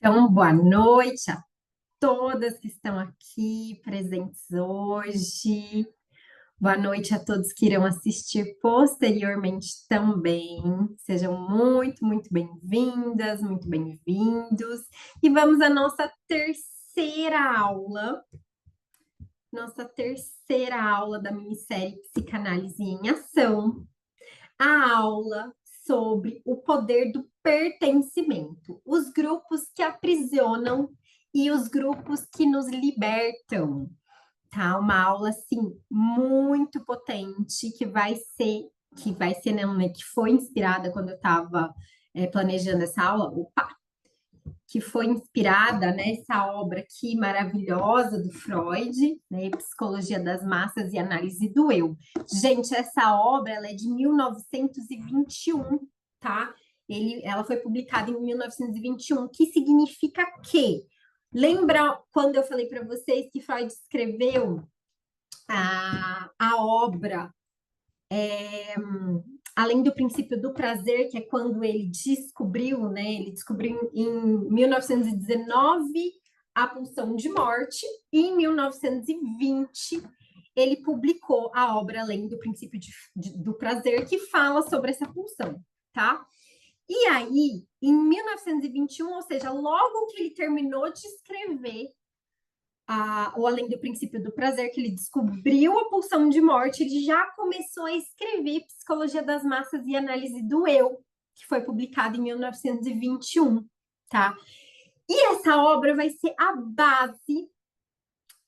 Então, boa noite a todas que estão aqui presentes hoje. Boa noite a todos que irão assistir posteriormente também. Sejam muito bem-vindas, muito bem-vindos. E vamos à nossa terceira aula da minissérie Psicanálise em Ação, a aula sobre o poder do pertencimento, os grupos que aprisionam e os grupos que nos libertam, tá? Uma aula assim muito potente que vai ser, não, né, que foi inspirada quando eu estava planejando essa aula, que foi inspirada nessa obra aqui maravilhosa do Freud, né, Psicologia das Massas e Análise do Eu. Gente, essa obra ela é de 1921, tá? Ela foi publicada em 1921, que significa que lembra quando eu falei para vocês que Freud escreveu a obra além do princípio do prazer, que é quando ele descobriu, né? Ele descobriu em 1919 a pulsão de morte, e em 1920 ele publicou a obra Além do princípio do prazer, que fala sobre essa pulsão, tá? E aí, em 1921, ou seja, logo que ele terminou de escrever o Além do Princípio do Prazer, que ele descobriu a pulsão de morte, ele já começou a escrever Psicologia das Massas e Análise do Eu, que foi publicado em 1921, tá? E essa obra vai ser a base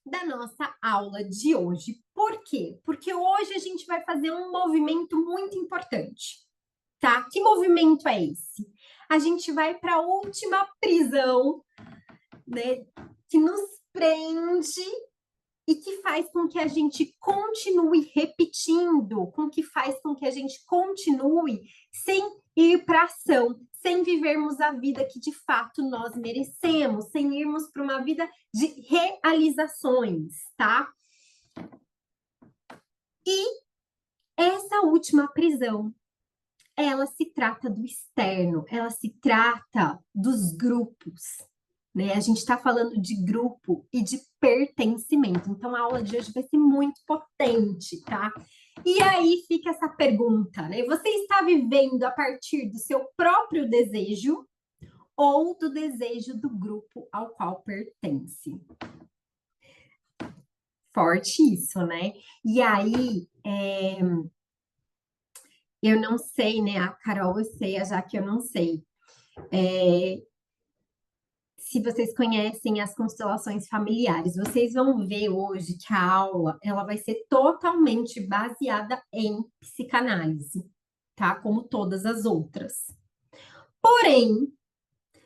da nossa aula de hoje. Por quê? Porque hoje a gente vai fazer um movimento muito importante, tá? Que movimento é esse? A gente vai para a última prisão, né, que nos prende e que faz com que a gente continue repetindo, que faz com que a gente continue sem ir para ação, sem vivermos a vida que de fato nós merecemos, sem irmos para uma vida de realizações, tá? E essa última prisão, ela se trata do externo, ela se trata dos grupos, né? A gente está falando de grupo e de pertencimento. Então, a aula de hoje vai ser muito potente, tá? E aí fica essa pergunta, né? Você está vivendo a partir do seu próprio desejo ou do desejo do grupo ao qual pertence? Forte isso, né? E aí, eu não sei, né? A Carol eu sei, a Jaque eu não sei. Se vocês conhecem as constelações familiares, vocês vão ver hoje que a aula ela vai ser totalmente baseada em psicanálise, tá? Como todas as outras. Porém,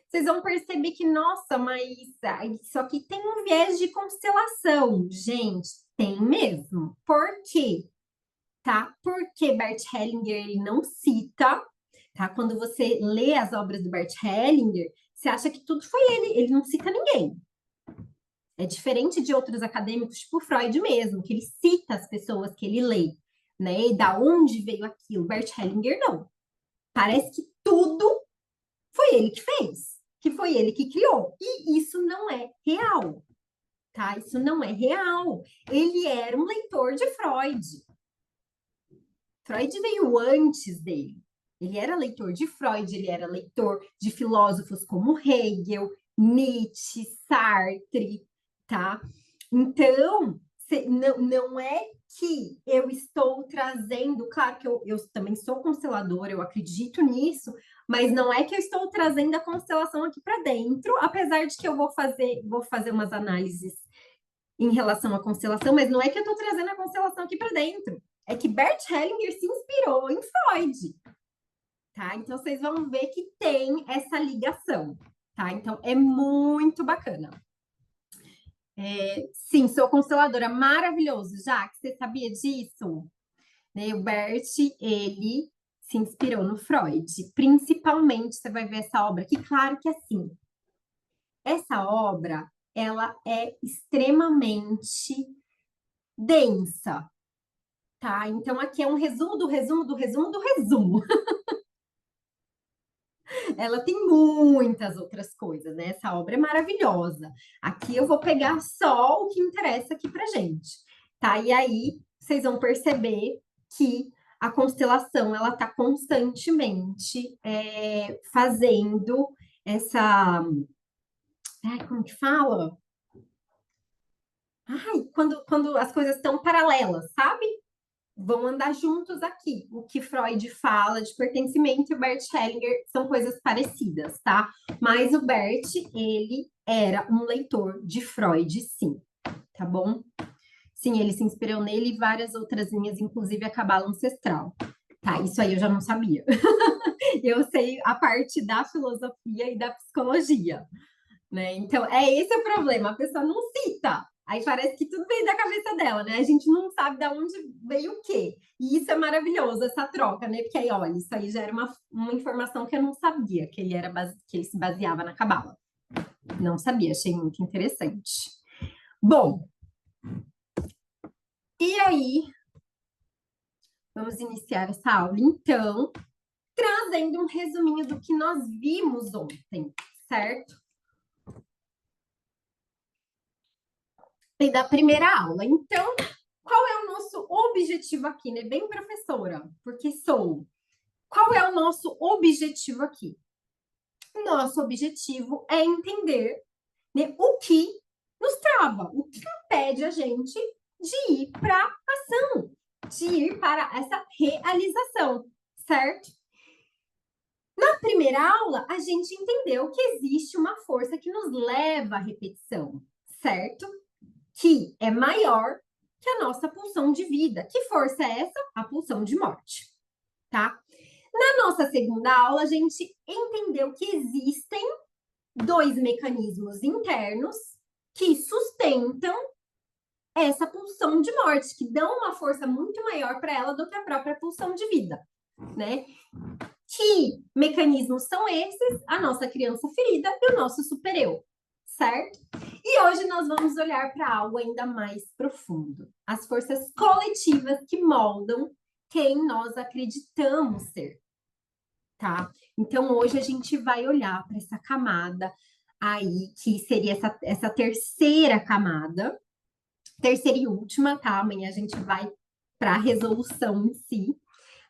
vocês vão perceber que, nossa, mas isso aqui tem um viés de constelação. Gente, tem mesmo. Por quê? Tá? Porque Bert Hellinger ele não cita, tá? Quando você lê as obras do Bert Hellinger, você acha que tudo foi ele não cita ninguém. É diferente de outros acadêmicos, tipo Freud mesmo, que ele cita as pessoas que ele lê, né? E da onde veio aquilo. Bert Hellinger, não. Parece que tudo foi ele que fez, que foi ele que criou. E isso não é real, tá? Isso não é real. Ele era um leitor de Freud. Freud veio antes dele. Ele era leitor de Freud, ele era leitor de filósofos como Hegel, Nietzsche, Sartre, tá? Então, não é que eu estou trazendo, claro que eu também sou consteladora, eu acredito nisso, mas não é que eu estou trazendo a constelação aqui para dentro, apesar de que eu vou fazer umas análises em relação à constelação, mas não é que eu estou trazendo a constelação aqui para dentro. É que Bert Hellinger se inspirou em Freud, tá? Então vocês vão ver que tem essa ligação, tá? Então é muito bacana. Sim, sou consteladora, maravilhoso. Já que você sabia disso, né? O Bert, ele se inspirou no Freud, principalmente você vai ver essa obra aqui, claro que assim, essa obra ela é extremamente densa, tá? Então aqui é um resumo do resumo do resumo do resumo. Ela tem muitas outras coisas, né? Essa obra é maravilhosa. Aqui eu vou pegar só o que interessa aqui pra gente, tá? E aí vocês vão perceber que a constelação ela tá constantemente fazendo essa. Ai, como que fala? Ai, quando as coisas estão paralelas, sabe? Vão andar juntos aqui. O que Freud fala de pertencimento e o Bert Hellinger são coisas parecidas, tá? Mas o Bert, ele era um leitor de Freud, sim, tá bom? Sim, ele se inspirou nele e várias outras linhas, inclusive a cabala ancestral. Tá, isso aí eu já não sabia. Eu sei a parte da filosofia e da psicologia, né? Então, é esse o problema, a pessoa não cita. Aí parece que tudo veio da cabeça dela, né? A gente não sabe de onde veio o quê. E isso é maravilhoso, essa troca, né? Porque aí, olha, isso aí já era uma informação que eu não sabia, que ele que ele se baseava na cabala. Não sabia, achei muito interessante. Bom, e aí, vamos iniciar essa aula, então, trazendo um resuminho do que nós vimos ontem, certo? E da primeira aula. Então, qual é o nosso objetivo aqui, né? Bem professora, porque sou. Qual é o nosso objetivo aqui? Nosso objetivo é entender, né, o que nos trava, o que impede a gente de ir para ação, de ir para essa realização, certo? Na primeira aula, a gente entendeu que existe uma força que nos leva à repetição, certo? Que é maior que a nossa pulsão de vida. Que força é essa? A pulsão de morte, tá? Na nossa segunda aula, a gente entendeu que existem dois mecanismos internos que sustentam essa pulsão de morte, que dão uma força muito maior para ela do que a própria pulsão de vida, né? Que mecanismos são esses? A nossa criança ferida e o nosso supereu, certo? E hoje nós vamos olhar para algo ainda mais profundo, as forças coletivas que moldam quem nós acreditamos ser, tá? Então hoje a gente vai olhar para essa camada aí, que seria essa terceira camada, terceira e última, tá? Amanhã a gente vai para a resolução em si.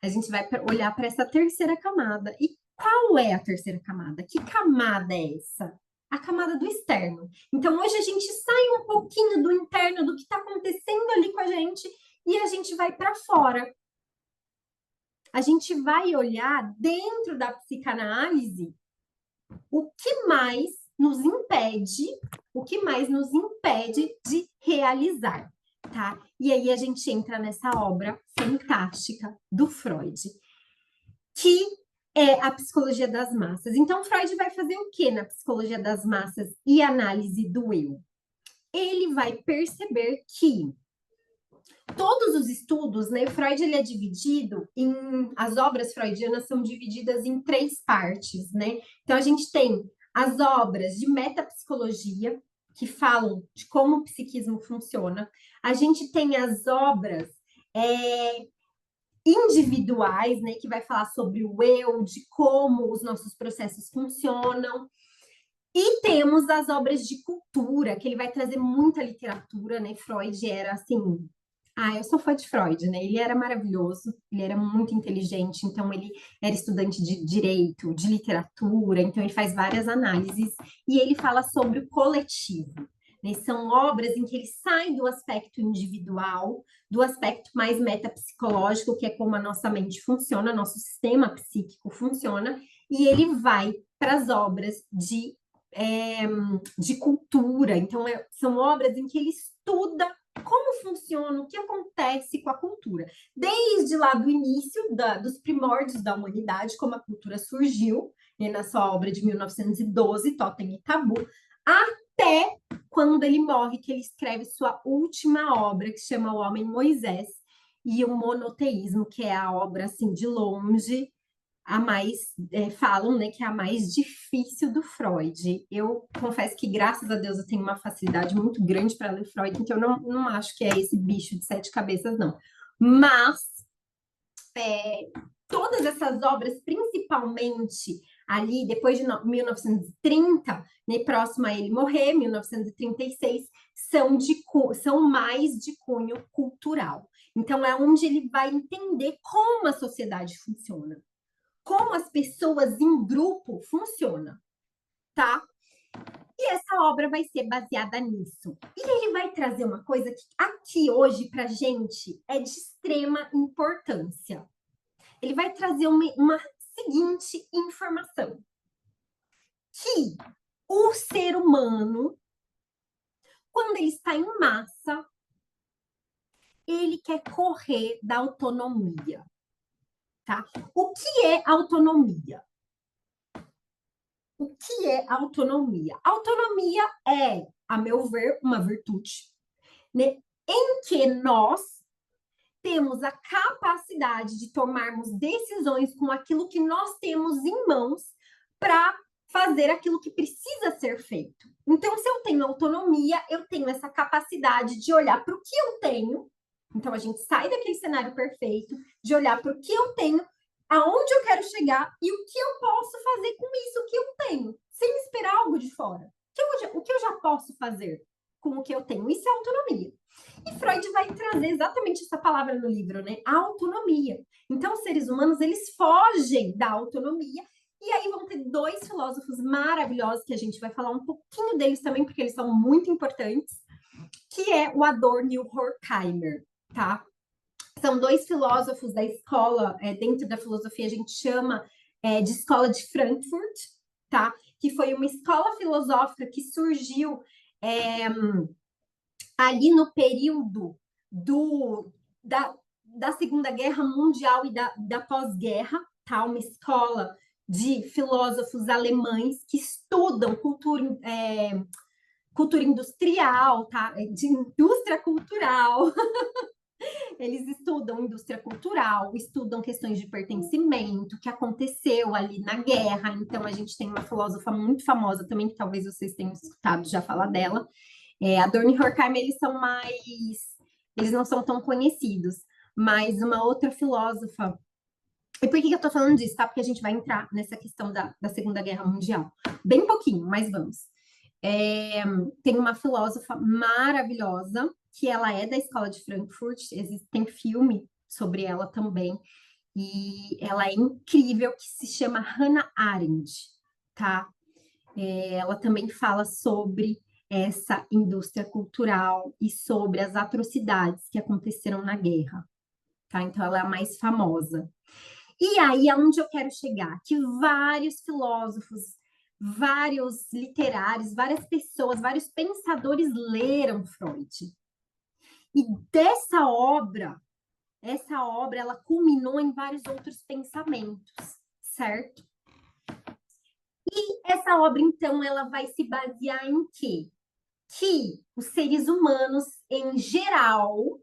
A gente vai olhar para essa terceira camada. E qual é a terceira camada? Que camada é essa? A camada do externo. Então, hoje a gente sai um pouquinho do interno, do que está acontecendo ali com a gente, e a gente vai para fora. A gente vai olhar dentro da psicanálise o que mais nos impede, o que mais nos impede de realizar, tá? E aí a gente entra nessa obra fantástica do Freud, que é a psicologia das massas. Então, Freud vai fazer o que na psicologia das massas e análise do eu? Ele vai perceber que todos os estudos, né? Freud ele é dividido em. As obras freudianas são divididas em três partes, né? Então, a gente tem as obras de metapsicologia, que falam de como o psiquismo funciona. A gente tem as obras individuais, né, que vai falar sobre o eu, de como os nossos processos funcionam. E temos as obras de cultura, que ele vai trazer muita literatura, né? Freud era assim. Ah, eu sou fã de Freud, né? Ele era maravilhoso, ele era muito inteligente, então ele era estudante de direito, de literatura, então ele faz várias análises e ele fala sobre o coletivo. Né? São obras em que ele sai do aspecto individual, do aspecto mais metapsicológico, que é como a nossa mente funciona, nosso sistema psíquico funciona, e ele vai para as obras de cultura. Então, são obras em que ele estuda como funciona, o que acontece com a cultura. Desde lá do início, dos primórdios da humanidade, como a cultura surgiu, né, na sua obra de 1912, Totem e Tabu, até quando ele morre, que ele escreve sua última obra, que chama O Homem Moisés, e o Monoteísmo, que é a obra, assim, de longe, a mais, falam, né, que é a mais difícil do Freud. Eu confesso que, graças a Deus, eu tenho uma facilidade muito grande para ler Freud, então eu não acho que é esse bicho de sete cabeças, não. Mas todas essas obras, principalmente ali depois de 1930, né, próximo a ele morrer, 1936, são mais de cunho cultural. Então, é onde ele vai entender como a sociedade funciona, como as pessoas em grupo funcionam, tá? E essa obra vai ser baseada nisso. E ele vai trazer uma coisa que aqui hoje para gente é de extrema importância. Ele vai trazer uma seguinte informação: que o ser humano, quando ele está em massa, ele quer correr da autonomia, tá? O que é autonomia? O que é autonomia? Autonomia é, a meu ver, uma virtude, né, em que nós temos a capacidade de tomarmos decisões com aquilo que nós temos em mãos para fazer aquilo que precisa ser feito. Então, se eu tenho autonomia, eu tenho essa capacidade de olhar para o que eu tenho. Então, a gente sai daquele cenário perfeito, de olhar para o que eu tenho, aonde eu quero chegar e o que eu posso fazer com isso que eu tenho, sem esperar algo de fora. O que eu já posso fazer com o que eu tenho? Isso é autonomia. E Freud vai trazer exatamente essa palavra no livro, né? A autonomia. Então, os seres humanos, eles fogem da autonomia. E aí vão ter dois filósofos maravilhosos, que a gente vai falar um pouquinho deles também, porque eles são muito importantes, que é o Adorno e o Horkheimer, tá? São dois filósofos da escola, dentro da filosofia a gente chama de escola de Frankfurt, tá? Que foi uma escola filosófica que surgiu ali no período da Segunda Guerra Mundial e da pós-guerra, tá? Uma escola de filósofos alemães que estudam cultura industrial, tá? De indústria cultural. Eles estudam indústria cultural, estudam questões de pertencimento, que aconteceu ali na guerra. Então, a gente tem uma filósofa muito famosa também, que talvez vocês tenham escutado já falar dela. Adorno e Horkheimer, eles não são tão conhecidos. Mas uma outra filósofa... E por que eu tô falando disso, tá? Porque a gente vai entrar nessa questão da Segunda Guerra Mundial. Bem pouquinho, mas vamos. Tem uma filósofa maravilhosa, que ela é da escola de Frankfurt, tem filme sobre ela também, e ela é incrível, que se chama Hannah Arendt, tá? Ela também fala sobre essa indústria cultural e sobre as atrocidades que aconteceram na guerra, tá? Então, ela é a mais famosa. E aí, aonde eu quero chegar? Que vários filósofos, vários literários, várias pessoas, vários pensadores leram Freud. E essa obra, ela culminou em vários outros pensamentos, certo? E essa obra, então, ela vai se basear em quê? Que os seres humanos, em geral,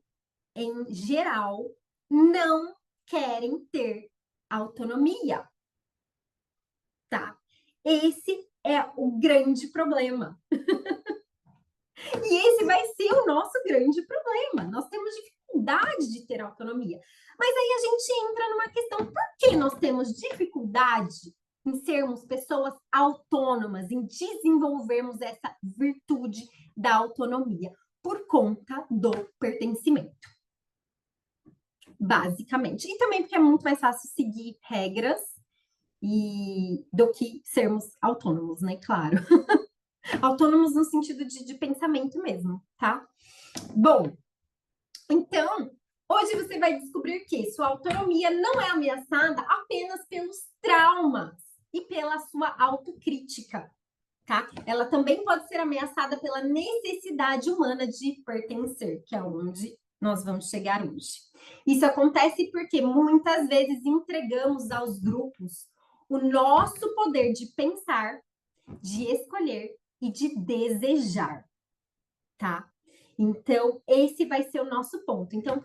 não querem ter autonomia, tá? Esse é o grande problema. E esse vai ser o nosso grande problema. Nós temos dificuldade de ter autonomia. Mas aí a gente entra numa questão: por que nós temos dificuldade em sermos pessoas autônomas, em desenvolvermos essa virtude da autonomia? Por conta do pertencimento, basicamente. E também porque é muito mais fácil seguir regras do que sermos autônomos, né? Claro. Autônomos no sentido de pensamento mesmo, tá? Bom, então, hoje você vai descobrir que sua autonomia não é ameaçada apenas pelos traumas e pela sua autocrítica, tá? Ela também pode ser ameaçada pela necessidade humana de pertencer, que é onde nós vamos chegar hoje. Isso acontece porque muitas vezes entregamos aos grupos o nosso poder de pensar, de escolher e de desejar, tá? Então, esse vai ser o nosso ponto. Então,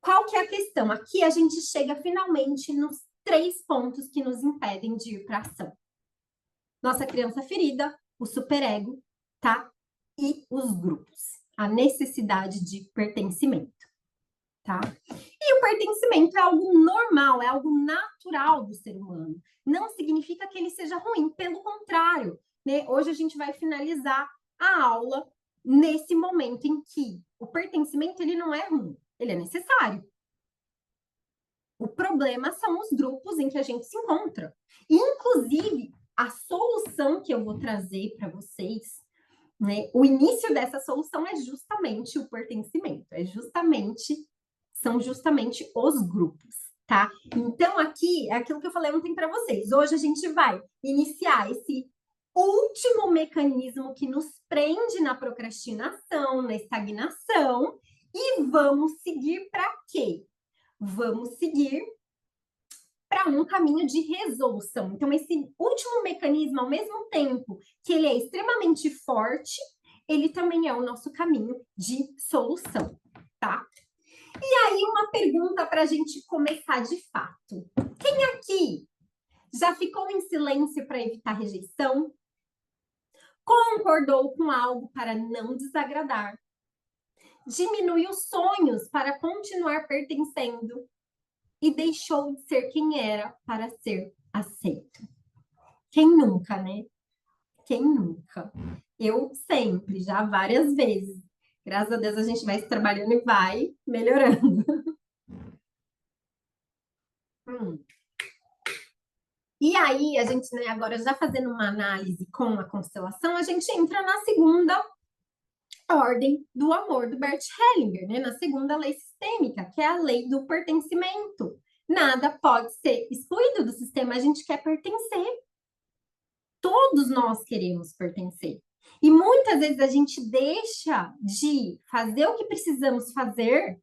qual que é a questão? Aqui a gente chega finalmente nos 3 pontos que nos impedem de ir para a ação. Nossa criança ferida, o superego, tá? E os grupos. A necessidade de pertencimento. tá? E o pertencimento é algo normal, é algo natural do ser humano. Não significa que ele seja ruim, pelo contrário, né? Hoje a gente vai finalizar a aula nesse momento em que o pertencimento ele não é ruim, ele é necessário. O problema são os grupos em que a gente se encontra. Inclusive, a solução que eu vou trazer para vocês, né? O início dessa solução é justamente o pertencimento, são justamente os grupos, tá? Então, aqui é aquilo que eu falei ontem para vocês. Hoje a gente vai iniciar esse último mecanismo que nos prende na procrastinação, na estagnação, e vamos seguir para quê? Vamos seguir para um caminho de resolução. Então, esse último mecanismo, ao mesmo tempo que ele é extremamente forte, ele também é o nosso caminho de solução, tá? E aí, uma pergunta para a gente começar de fato. Quem aqui já ficou em silêncio para evitar rejeição? Concordou com algo para não desagradar? Diminuiu sonhos para continuar pertencendo? E deixou de ser quem era para ser aceito? Quem nunca, né? Quem nunca? Eu sempre, já várias vezes. Graças a Deus a gente vai se trabalhando e vai melhorando. Hum. E aí, a gente, né, agora já fazendo uma análise com a constelação, a gente entra na segunda ordem do amor do Bert Hellinger, né? Na segunda lei sistêmica, que é a lei do pertencimento. Nada pode ser excluído do sistema, a gente quer pertencer. Todos nós queremos pertencer. E muitas vezes a gente deixa de fazer o que precisamos fazer,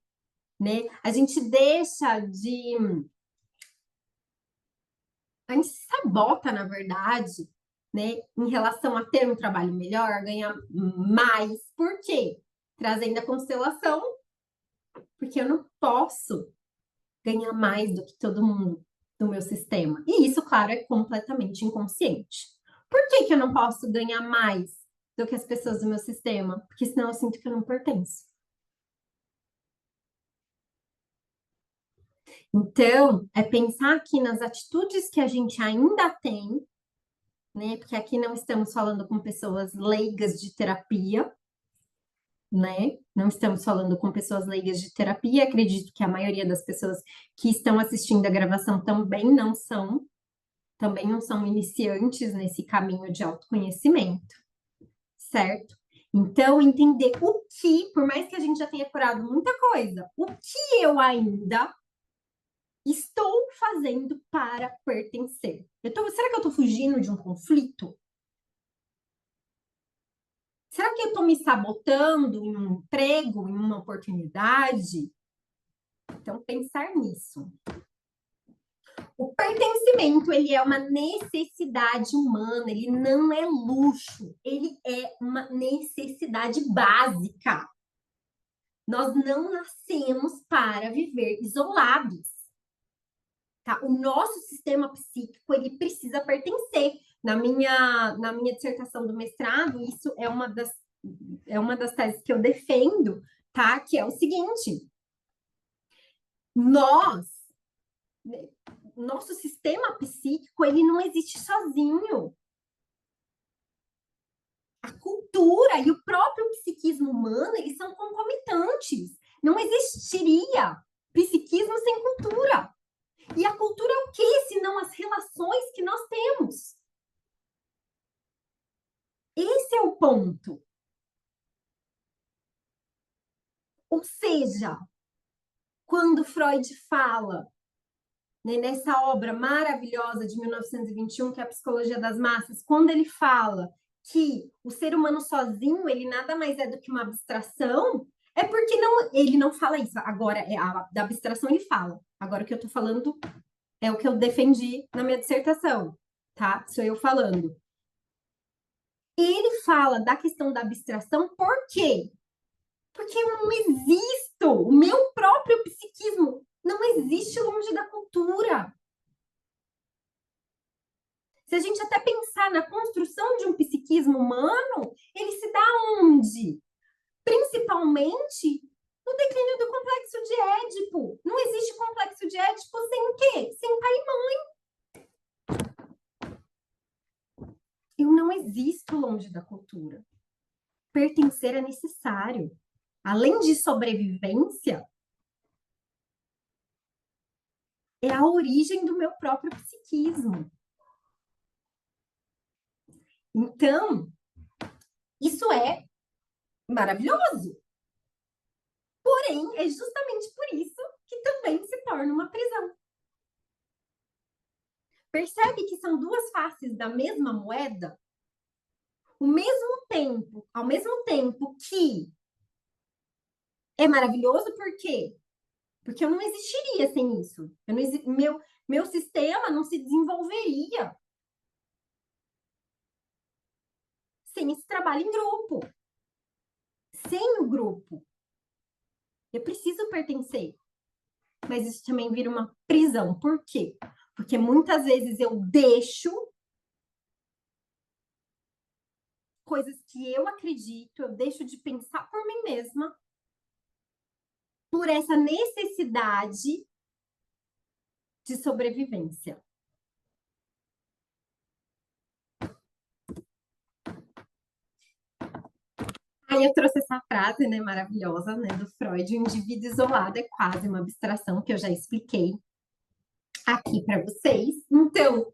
né? A gente deixa de. A gente se sabota, na verdade, né? Em relação a ter um trabalho melhor, ganhar mais. Por quê? Trazendo a constelação, porque eu não posso ganhar mais do que todo mundo do meu sistema. E isso, claro, é completamente inconsciente. Por que que eu não posso ganhar mais do que as pessoas do meu sistema? Porque senão eu sinto que eu não pertenço. Então, é pensar aqui nas atitudes que a gente ainda tem, né? Porque aqui não estamos falando com pessoas leigas de terapia, né? Não estamos falando com pessoas leigas de terapia. Acredito que a maioria das pessoas que estão assistindo a gravação também não são iniciantes nesse caminho de autoconhecimento, certo? Então, entender o que, por mais que a gente já tenha curado muita coisa, o que eu ainda estou fazendo para pertencer? Será que eu estou fugindo de um conflito? Será que eu estou me sabotando em um emprego, em uma oportunidade? Então, pensar nisso. O pertencimento, ele é uma necessidade humana, ele não é luxo, ele é uma necessidade básica. Nós não nascemos para viver isolados, tá? O nosso sistema psíquico, ele precisa pertencer. Na minha dissertação do mestrado, isso é uma das teses que eu defendo, tá? Que é o seguinte, nós, nosso sistema psíquico, ele não existe sozinho. A cultura e o próprio psiquismo humano, eles são concomitantes. Não existiria psiquismo sem cultura. E a cultura é o quê? Senão as relações que nós temos. Esse é o ponto. Ou seja, quando Freud fala, né, nessa obra maravilhosa de 1921, que é a Psicologia das Massas, quando ele fala que o ser humano sozinho, ele nada mais é do que uma abstração, é porque ele não fala isso. Agora, da abstração ele fala. Agora, o que eu estou falando é o que eu defendi na minha dissertação, tá? Sou eu falando. Ele fala da questão da abstração, por quê? Porque eu não existo. O meu próprio psiquismo não existe longe da cultura. Se a gente até pensar na construção de um psiquismo humano, ele se dá onde? Principalmente O declínio do complexo de Édipo. Não existe complexo de Édipo sem o quê? Sem pai e mãe. Eu não existo longe da cultura. Pertencer é necessário. Além de sobrevivência, é a origem do meu próprio psiquismo. Então, isso é maravilhoso. Porém, é justamente por isso que também se torna uma prisão. Percebe que são duas faces da mesma moeda? Ao mesmo tempo que é maravilhoso, por quê? Porque eu não existiria sem isso. Meu sistema não se desenvolveria sem esse trabalho em grupo. Sem o grupo. Eu preciso pertencer. Mas isso também vira uma prisão. Por quê? Porque muitas vezes eu deixo coisas que eu acredito, eu deixo de pensar por mim mesma, por essa necessidade de sobrevivência. Aí eu trouxe essa frase, né, maravilhosa, né, do Freud: o indivíduo isolado é quase uma abstração, que eu já expliquei aqui para vocês. Então,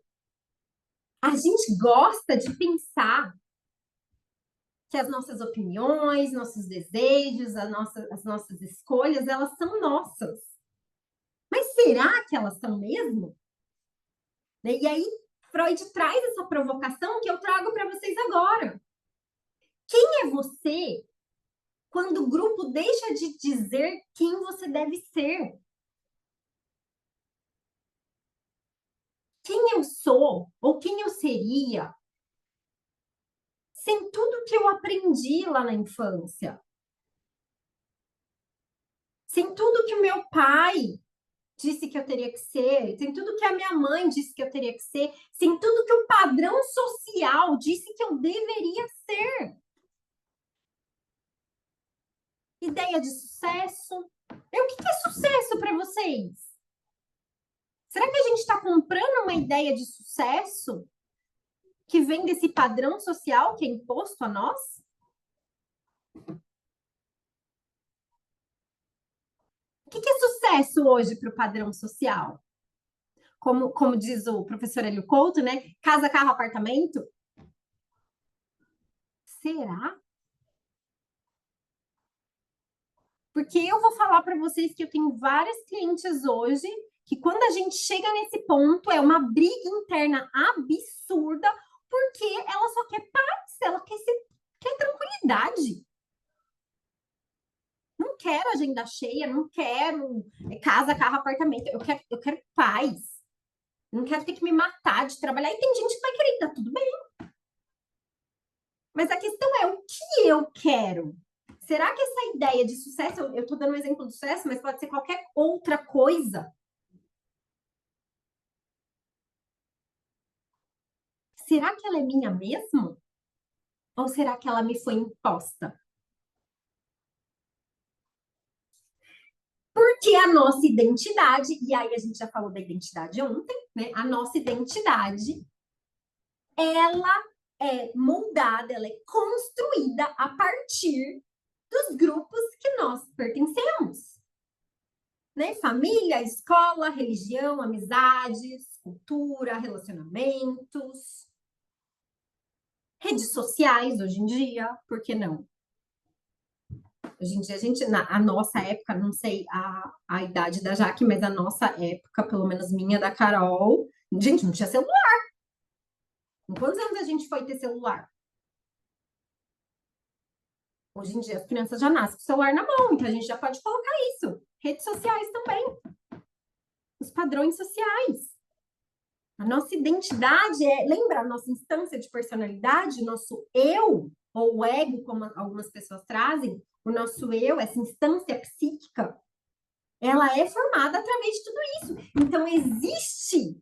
a gente gosta de pensar que as nossas opiniões, nossos desejos, as nossas escolhas, elas são nossas. Mas será que elas são mesmo? Né? E aí, Freud traz essa provocação que eu trago para vocês agora. Quem é você quando o grupo deixa de dizer quem você deve ser? Quem eu sou ou quem eu seria sem tudo que eu aprendi lá na infância? Sem tudo que o meu pai disse que eu teria que ser, sem tudo que a minha mãe disse que eu teria que ser, sem tudo que o padrão social disse que eu deveria ser. Ideia de sucesso. O que é sucesso para vocês? Será que a gente está comprando uma ideia de sucesso que vem desse padrão social que é imposto a nós? O que é sucesso hoje para o padrão social? Como diz o professor Hélio Couto, né? Casa, carro, apartamento. Será? Porque eu vou falar para vocês que eu tenho várias clientes hoje que quando a gente chega nesse ponto é uma briga interna absurda, porque ela só quer paz, quer tranquilidade. Não quero agenda cheia, não quero casa, carro, apartamento. Eu quero paz. Não quero ter que me matar de trabalhar. E tem gente que vai querer, tá tudo bem. Mas a questão é o que eu quero. Será que essa ideia de sucesso, eu estou dando um exemplo de sucesso, mas pode ser qualquer outra coisa? Será que ela é minha mesmo? Ou será que ela me foi imposta? Porque a nossa identidade, e aí a gente já falou da identidade ontem, né? A nossa identidade, ela é moldada, ela é construída a partir dos grupos que nós pertencemos. Né? Família, escola, religião, amizades, cultura, relacionamentos, redes sociais hoje em dia, por que não? Hoje em dia, a nossa época, não sei a idade da Jaque, mas a nossa época, pelo menos minha, da Carol, gente, não tinha celular. Em quantos anos a gente foi ter celular? Hoje em dia, as crianças já nascem com o celular na mão, então a gente já pode colocar isso. Redes sociais também. Os padrões sociais. A nossa identidade lembra a nossa instância de personalidade, o nosso eu, ou o ego, como algumas pessoas trazem, o nosso eu, essa instância psíquica, ela é formada através de tudo isso. Então, existe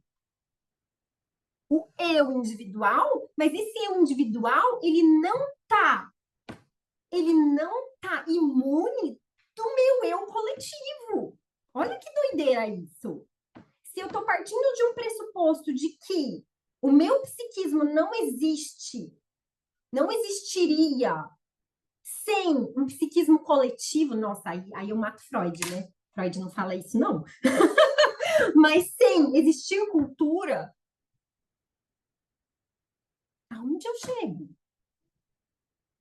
o eu individual, mas esse eu individual, ele não tá imune do meu eu coletivo. Olha que doideira isso. Se eu estou partindo de um pressuposto de que o meu psiquismo não existe, não existiria sem um psiquismo coletivo, nossa, aí eu mato Freud, né? Freud não fala isso, não. Mas sem existir cultura, aonde eu chego?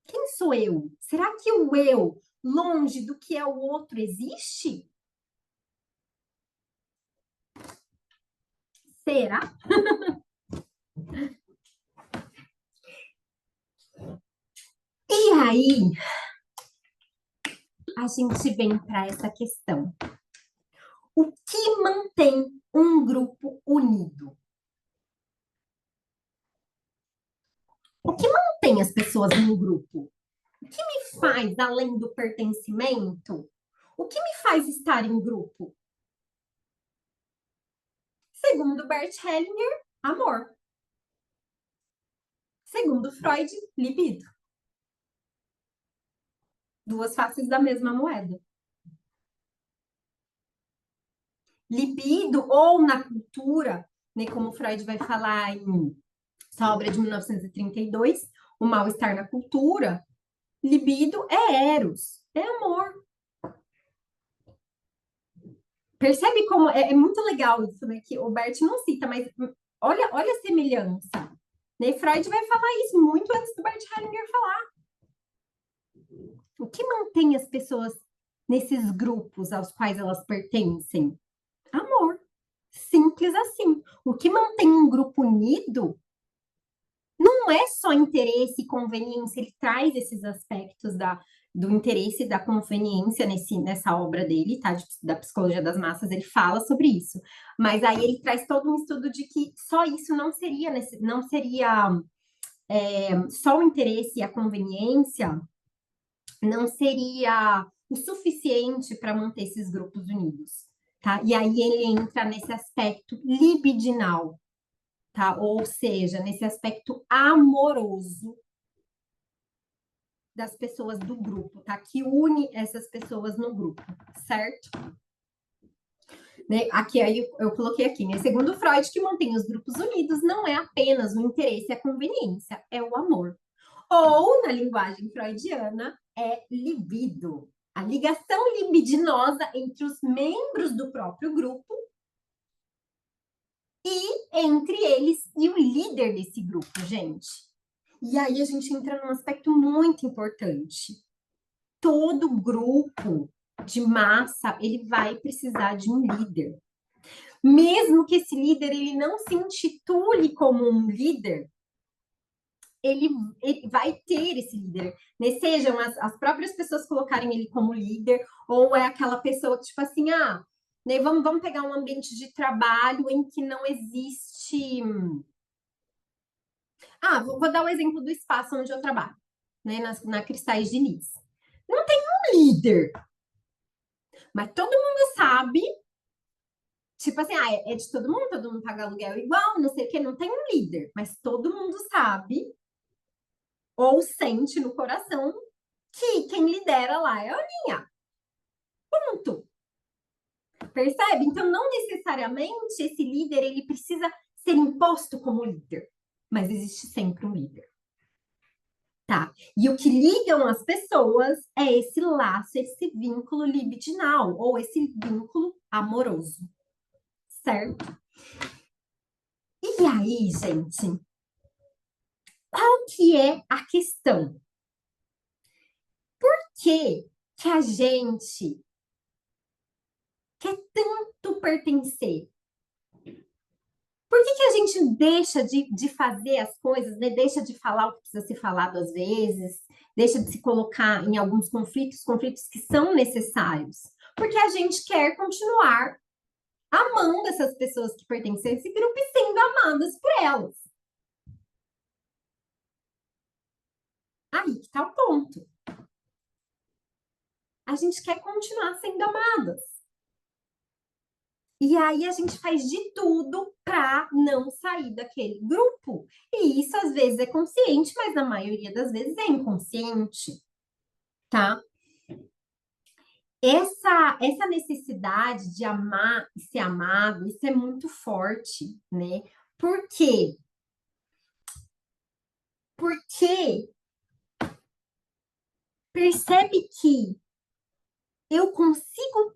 Quem sou eu? Será que o eu, longe do que é o outro, existe? Será? E aí, a gente vem para essa questão. O que mantém um grupo unido? O que mantém as pessoas num grupo? O que me faz, além do pertencimento, o que me faz estar em grupo? Segundo Bert Hellinger, amor. Segundo Freud, libido. Duas faces da mesma moeda. Libido, ou na cultura, né, como Freud vai falar em sua obra de 1932, O Mal-Estar na Cultura, libido é eros, é amor. Percebe como é muito legal isso, né? Que o Bert não cita, mas olha a semelhança. Né? Freud vai falar isso muito antes do Bert Hellinger falar. O que mantém as pessoas nesses grupos aos quais elas pertencem? Amor. Simples assim. O que mantém um grupo unido não é só interesse e conveniência, ele traz esses aspectos do interesse e da conveniência nessa obra dele, tá? Da psicologia das massas, ele fala sobre isso. Mas aí ele traz todo um estudo de que só isso não seria só o interesse e a conveniência não seria o suficiente para manter esses grupos unidos, tá? E aí ele entra nesse aspecto libidinal, tá? Ou seja, nesse aspecto amoroso das pessoas do grupo, tá? Que une essas pessoas no grupo, certo? Né? Aqui aí eu coloquei aqui, né? Segundo Freud, que mantém os grupos unidos não é apenas o interesse e a conveniência, é o amor. Ou, na linguagem freudiana, é libido. A ligação libidinosa entre os membros do próprio grupo e entre eles e o líder desse grupo, gente. E aí a gente entra num aspecto muito importante. Todo grupo de massa, ele vai precisar de um líder. Mesmo que esse líder ele não se intitule como um líder, ele vai ter esse líder, né? Sejam as próprias pessoas colocarem ele como líder, ou é aquela pessoa que, tipo assim, né, vamos pegar um ambiente de trabalho em que não existe. Vou dar o exemplo do espaço onde eu trabalho, né? Na Cristais Diniz. Não tem um líder, mas todo mundo sabe, tipo assim, é de todo mundo paga aluguel igual, não sei o quê, não tem um líder, mas todo mundo sabe ou sente no coração que quem lidera lá é a Aninha. Ponto. Percebe? Então, não necessariamente esse líder ele precisa ser imposto como líder, mas existe sempre um líder. Tá? E o que ligam as pessoas é esse laço, esse vínculo libidinal, ou esse vínculo amoroso. Certo? E aí, gente, qual que é a questão? Por que a gente quer tanto pertencer? Por que a gente deixa de fazer as coisas, né? Deixa de falar o que precisa ser falado às vezes, deixa de se colocar em alguns conflitos que são necessários? Porque a gente quer continuar amando essas pessoas que pertencem a esse grupo e sendo amadas por elas. Aí que tá o ponto. A gente quer continuar sendo amadas. E aí a gente faz de tudo para não sair daquele grupo. E isso às vezes é consciente, mas na maioria das vezes é inconsciente, tá? essa necessidade de amar e ser amado, isso é muito forte, né? Por quê? Porque percebe que eu consigo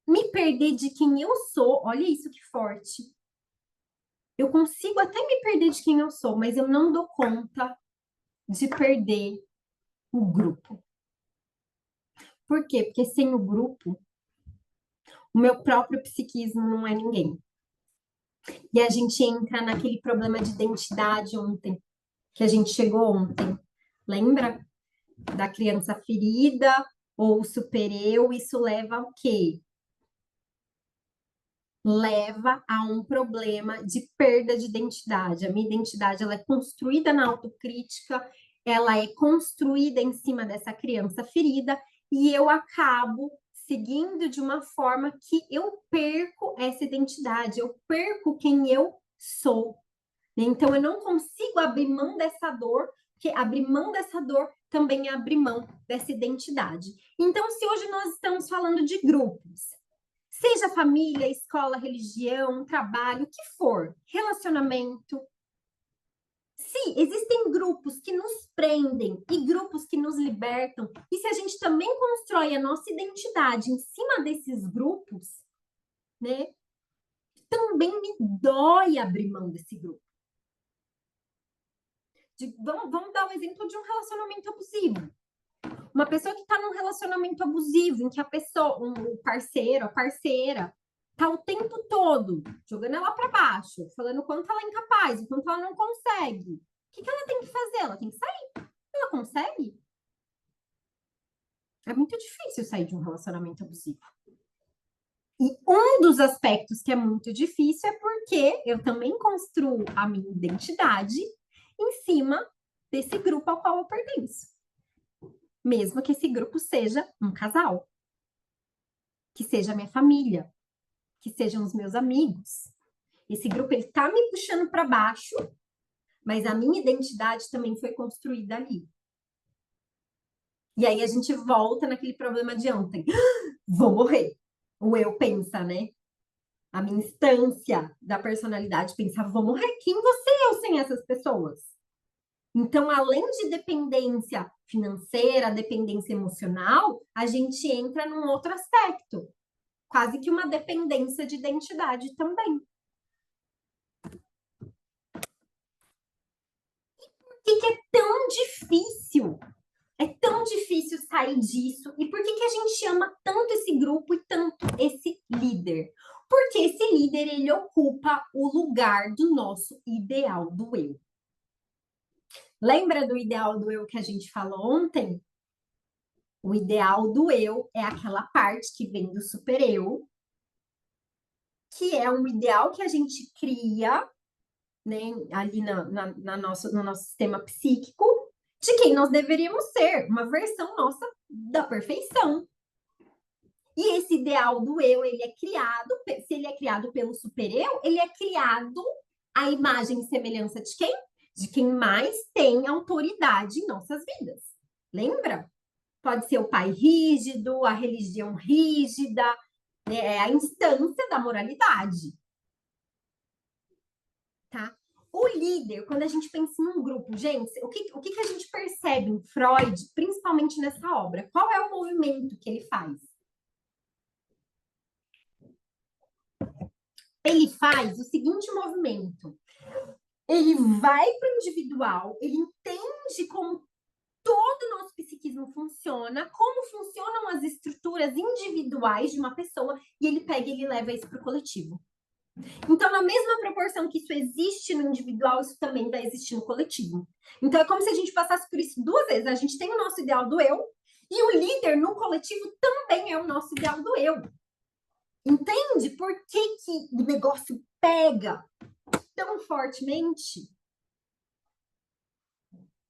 me perder de quem eu sou. Olha isso que forte. Eu consigo até me perder de quem eu sou, mas eu não dou conta de perder o grupo. Por quê? Porque sem o grupo, o meu próprio psiquismo não é ninguém. E a gente entra naquele problema de identidade ontem, que a gente chegou ontem. Lembra? Da criança ferida ou super-eu, isso leva ao quê? Leva a um problema de perda de identidade. A minha identidade ela é construída na autocrítica, ela é construída em cima dessa criança ferida e eu acabo seguindo de uma forma que eu perco essa identidade, eu perco quem eu sou. Então eu não consigo abrir mão dessa dor, porque abrir mão dessa dor também é abrir mão dessa identidade. Então, se hoje nós estamos falando de grupos, seja família, escola, religião, trabalho, o que for, relacionamento. Se existem grupos que nos prendem e grupos que nos libertam, e se a gente também constrói a nossa identidade em cima desses grupos, né? Também me dói abrir mão desse grupo. Vamos dar o exemplo de um relacionamento abusivo. Uma pessoa que está num relacionamento abusivo, em que a pessoa, o parceiro, a parceira, tá o tempo todo jogando ela para baixo, falando o quanto ela é incapaz, o quanto ela não consegue. O que ela tem que fazer? Ela tem que sair. Ela consegue? É muito difícil sair de um relacionamento abusivo. E um dos aspectos que é muito difícil é porque eu também construo a minha identidade em cima desse grupo ao qual eu pertenço. Mesmo que esse grupo seja um casal, que seja a minha família, que sejam os meus amigos. Esse grupo ele tá me puxando para baixo, mas a minha identidade também foi construída ali. E aí a gente volta naquele problema de ontem. Vou morrer. O eu pensa, né? A minha instância da personalidade pensa, vou morrer. Quem você é eu sem essas pessoas? Então, além de dependência financeira, dependência emocional, a gente entra num outro aspecto, quase que uma dependência de identidade também. Por que é tão difícil? É tão difícil sair disso. E por que a gente ama tanto esse grupo e tanto esse líder? Porque esse líder, ele ocupa o lugar do nosso ideal do eu. Lembra do ideal do eu que a gente falou ontem? O ideal do eu é aquela parte que vem do super-eu, que é um ideal que a gente cria, né, ali no nosso sistema psíquico, de quem nós deveríamos ser, uma versão nossa da perfeição. E esse ideal do eu, ele é criado, se ele é criado pelo super-eu, ele é criado à imagem e semelhança de quem? De quem mais tem autoridade em nossas vidas. Lembra? Pode ser o pai rígido, a religião rígida, né? É a instância da moralidade. Tá? O líder, quando a gente pensa em um grupo, gente, o que a gente percebe em Freud, principalmente nessa obra? Qual é o movimento que ele faz? Ele faz o seguinte movimento. Ele vai para o individual, ele entende como todo o nosso psiquismo funciona, como funcionam as estruturas individuais de uma pessoa, e ele pega e ele leva isso para o coletivo. Então, na mesma proporção que isso existe no individual, isso também vai existir no coletivo. Então, é como se a gente passasse por isso duas vezes. A gente tem o nosso ideal do eu, e o líder no coletivo também é o nosso ideal do eu. Entende por que o negócio pega tão fortemente?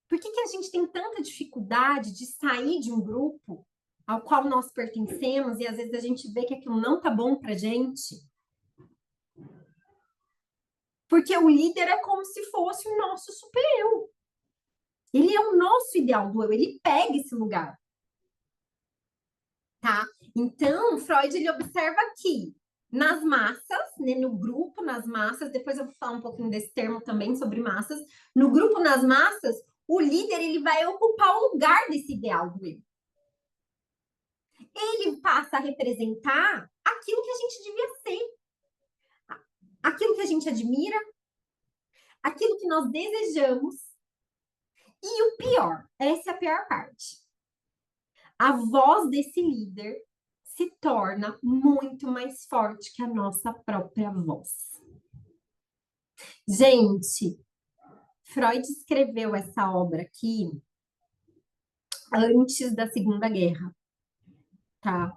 Por que a gente tem tanta dificuldade de sair de um grupo ao qual nós pertencemos e às vezes a gente vê que aquilo não tá bom pra gente? Porque o líder é como se fosse o nosso super-eu. Ele é o nosso ideal do eu, ele pega esse lugar. Tá? Então, Freud, ele observa que nas massas, né, no grupo, nas massas, depois eu vou falar um pouquinho desse termo também sobre massas, no grupo, nas massas, o líder, ele vai ocupar o lugar desse ideal do eu. Ele passa a representar aquilo que a gente devia ser, aquilo que a gente admira, aquilo que nós desejamos. E o pior, essa é a pior parte. A voz desse líder se torna muito mais forte que a nossa própria voz. Gente, Freud escreveu essa obra aqui antes da Segunda Guerra, tá?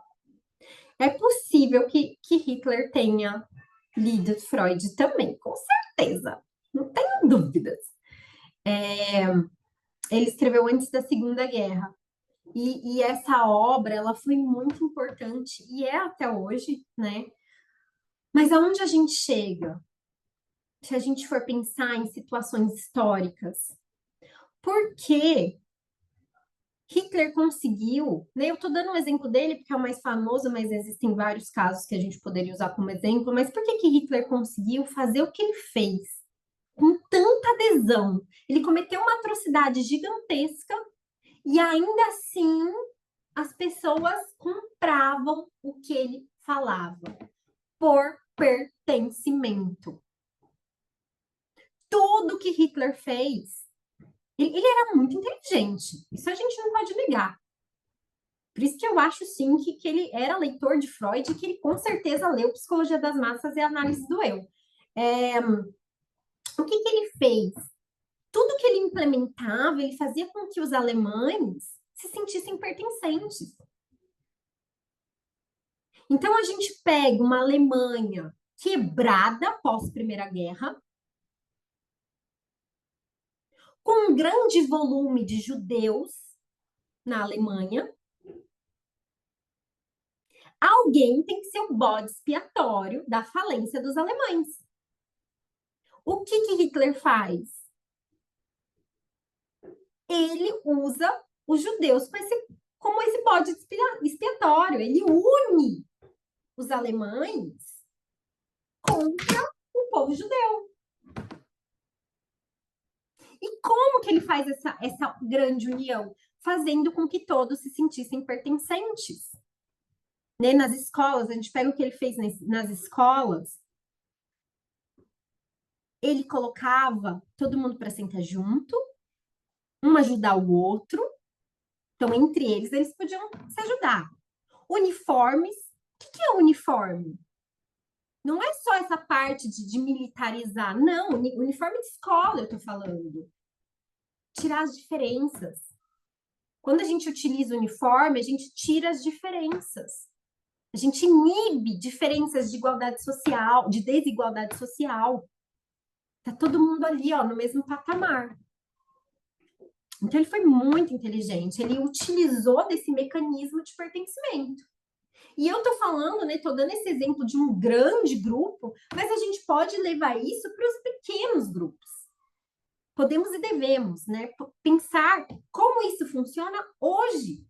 É possível que Hitler tenha lido Freud também, com certeza, não tenho dúvidas. Ele escreveu antes da Segunda Guerra. E essa obra, ela foi muito importante, e é até hoje, né? Mas aonde a gente chega? Se a gente for pensar em situações históricas, por que Hitler conseguiu, né? Eu estou dando um exemplo dele porque é o mais famoso, mas existem vários casos que a gente poderia usar como exemplo, mas por que Hitler conseguiu fazer o que ele fez com tanta adesão? Ele cometeu uma atrocidade gigantesca e ainda assim as pessoas compravam o que ele falava por pertencimento. Tudo que Hitler fez, ele era muito inteligente. Isso a gente não pode negar. Por isso que eu acho, sim, que ele era leitor de Freud e que ele com certeza leu Psicologia das Massas e Análise do Eu. O que ele fez? Tudo que ele implementava, ele fazia com que os alemães se sentissem pertencentes. Então, a gente pega uma Alemanha quebrada após a Primeira Guerra, com um grande volume de judeus na Alemanha. Alguém tem que ser o bode expiatório da falência dos alemães. O que Hitler faz? Ele usa os judeus como esse bode expiatório. Ele une os alemães contra o povo judeu. E como que ele faz essa grande união? Fazendo com que todos se sentissem pertencentes. Né? Nas escolas, a gente pega o que ele fez nas escolas, ele colocava todo mundo para sentar junto, um ajudar o outro. Então, entre eles podiam se ajudar. Uniformes. O que é uniforme? Não é só essa parte de militarizar. Não, uniforme de escola, eu tô falando. Tirar as diferenças. Quando a gente utiliza o uniforme, a gente tira as diferenças. A gente inibe diferenças de igualdade social, de desigualdade social. Tá todo mundo ali, ó, no mesmo patamar. Então, ele foi muito inteligente. Ele utilizou desse mecanismo de pertencimento. E eu tô falando, né, tô dando esse exemplo de um grande grupo, mas a gente pode levar isso para os pequenos grupos. Podemos e devemos, né, pensar como isso funciona hoje,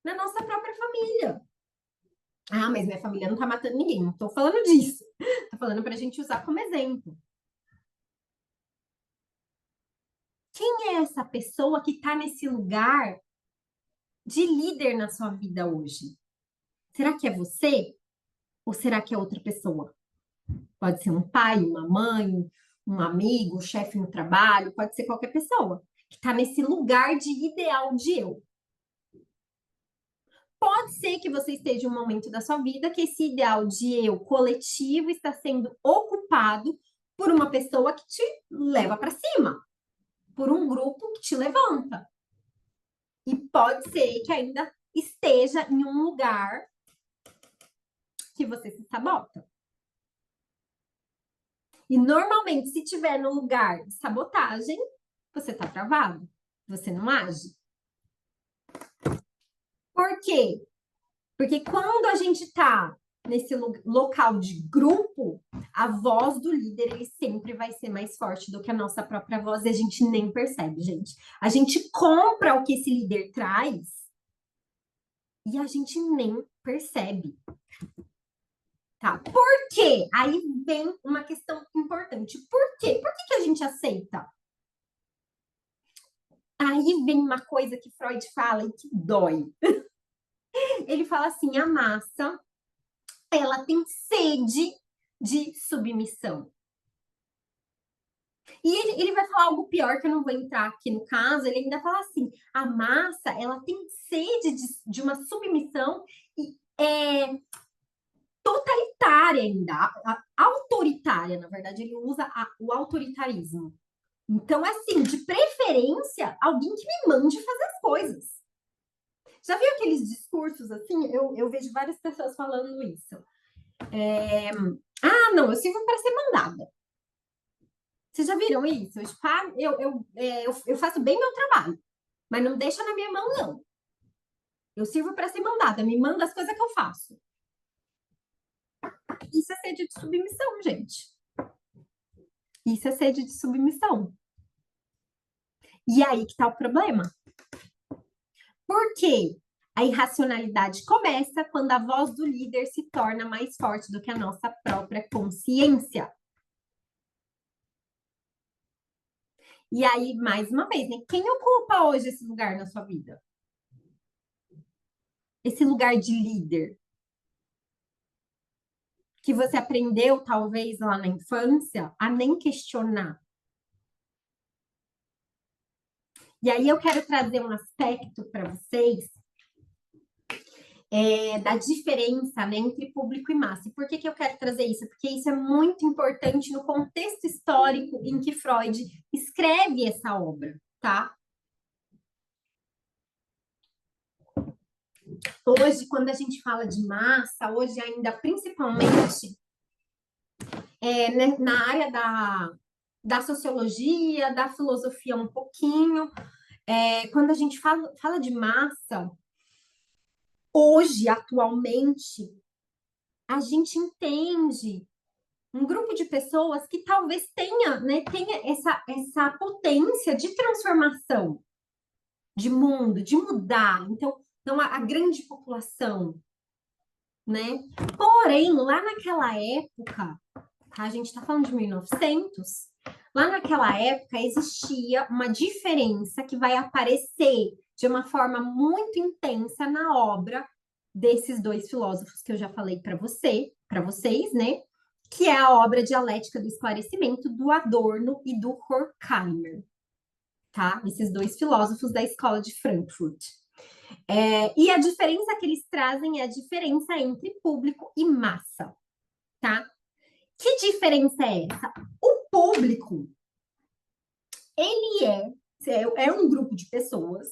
na nossa própria família. Ah, mas minha família não tá matando ninguém, não tô falando disso. Tô falando pra gente usar como exemplo. Quem é essa pessoa que tá nesse lugar de líder na sua vida hoje? Será que é você? Ou será que é outra pessoa? Pode ser um pai, uma mãe, um amigo, um chefe no trabalho, pode ser qualquer pessoa que está nesse lugar de ideal de eu. Pode ser que você esteja em um momento da sua vida que esse ideal de eu coletivo está sendo ocupado por uma pessoa que te leva para cima, por um grupo que te levanta. E pode ser que ainda esteja em um lugar que você se sabota. E normalmente, se tiver no lugar de sabotagem, você está travado, você não age. Por quê? Porque quando a gente está nesse local de grupo, a voz do líder ele sempre vai ser mais forte do que a nossa própria voz e a gente nem percebe, gente. A gente compra o que esse líder traz e a gente nem percebe. Tá? Por quê? Aí vem uma questão importante. Por quê? Por que que a gente aceita? Aí vem uma coisa que Freud fala e que dói. Ele fala assim, a massa, ela tem sede de submissão. E ele vai falar algo pior, que eu não vou entrar aqui no caso, ele ainda fala assim, a massa, ela tem sede de uma submissão e totalitária ainda, autoritária, na verdade, ele usa o autoritarismo. Então, assim, de preferência, alguém que me mande fazer as coisas. Já viu aqueles discursos assim? Eu vejo várias pessoas falando isso. Ah, não, eu sirvo para ser mandada. Vocês já viram isso? Eu faço bem meu trabalho, mas não deixa na minha mão, não. Eu sirvo para ser mandada, me manda as coisas que eu faço. Isso é sede de submissão, gente. Isso é sede de submissão. E aí que tá o problema. Por quê? A irracionalidade começa quando a voz do líder se torna mais forte do que a nossa própria consciência. E aí, mais uma vez, né? Quem ocupa hoje esse lugar na sua vida? Esse lugar de líder que você aprendeu, talvez, lá na infância, a nem questionar. E aí eu quero trazer um aspecto para vocês da diferença, né, entre público e massa. E por que que eu quero trazer isso? Porque isso é muito importante no contexto histórico em que Freud escreve essa obra, tá? Hoje, quando a gente fala de massa, hoje ainda principalmente né, na área da sociologia, da filosofia um pouquinho, quando a gente fala de massa, hoje, atualmente, a gente entende um grupo de pessoas que talvez tenha, né, tenha essa potência de transformação de mundo, de mudar. Então a grande população, né? Porém, lá naquela época, a gente está falando de 1900, lá naquela época existia uma diferença que vai aparecer de uma forma muito intensa na obra desses dois filósofos que eu já falei para vocês, né? Que é a obra Dialética do Esclarecimento do Adorno e do Horkheimer, tá? Esses dois filósofos da escola de Frankfurt. E a diferença que eles trazem é a diferença entre público e massa, tá? Que diferença é essa? O público, ele é um grupo de pessoas,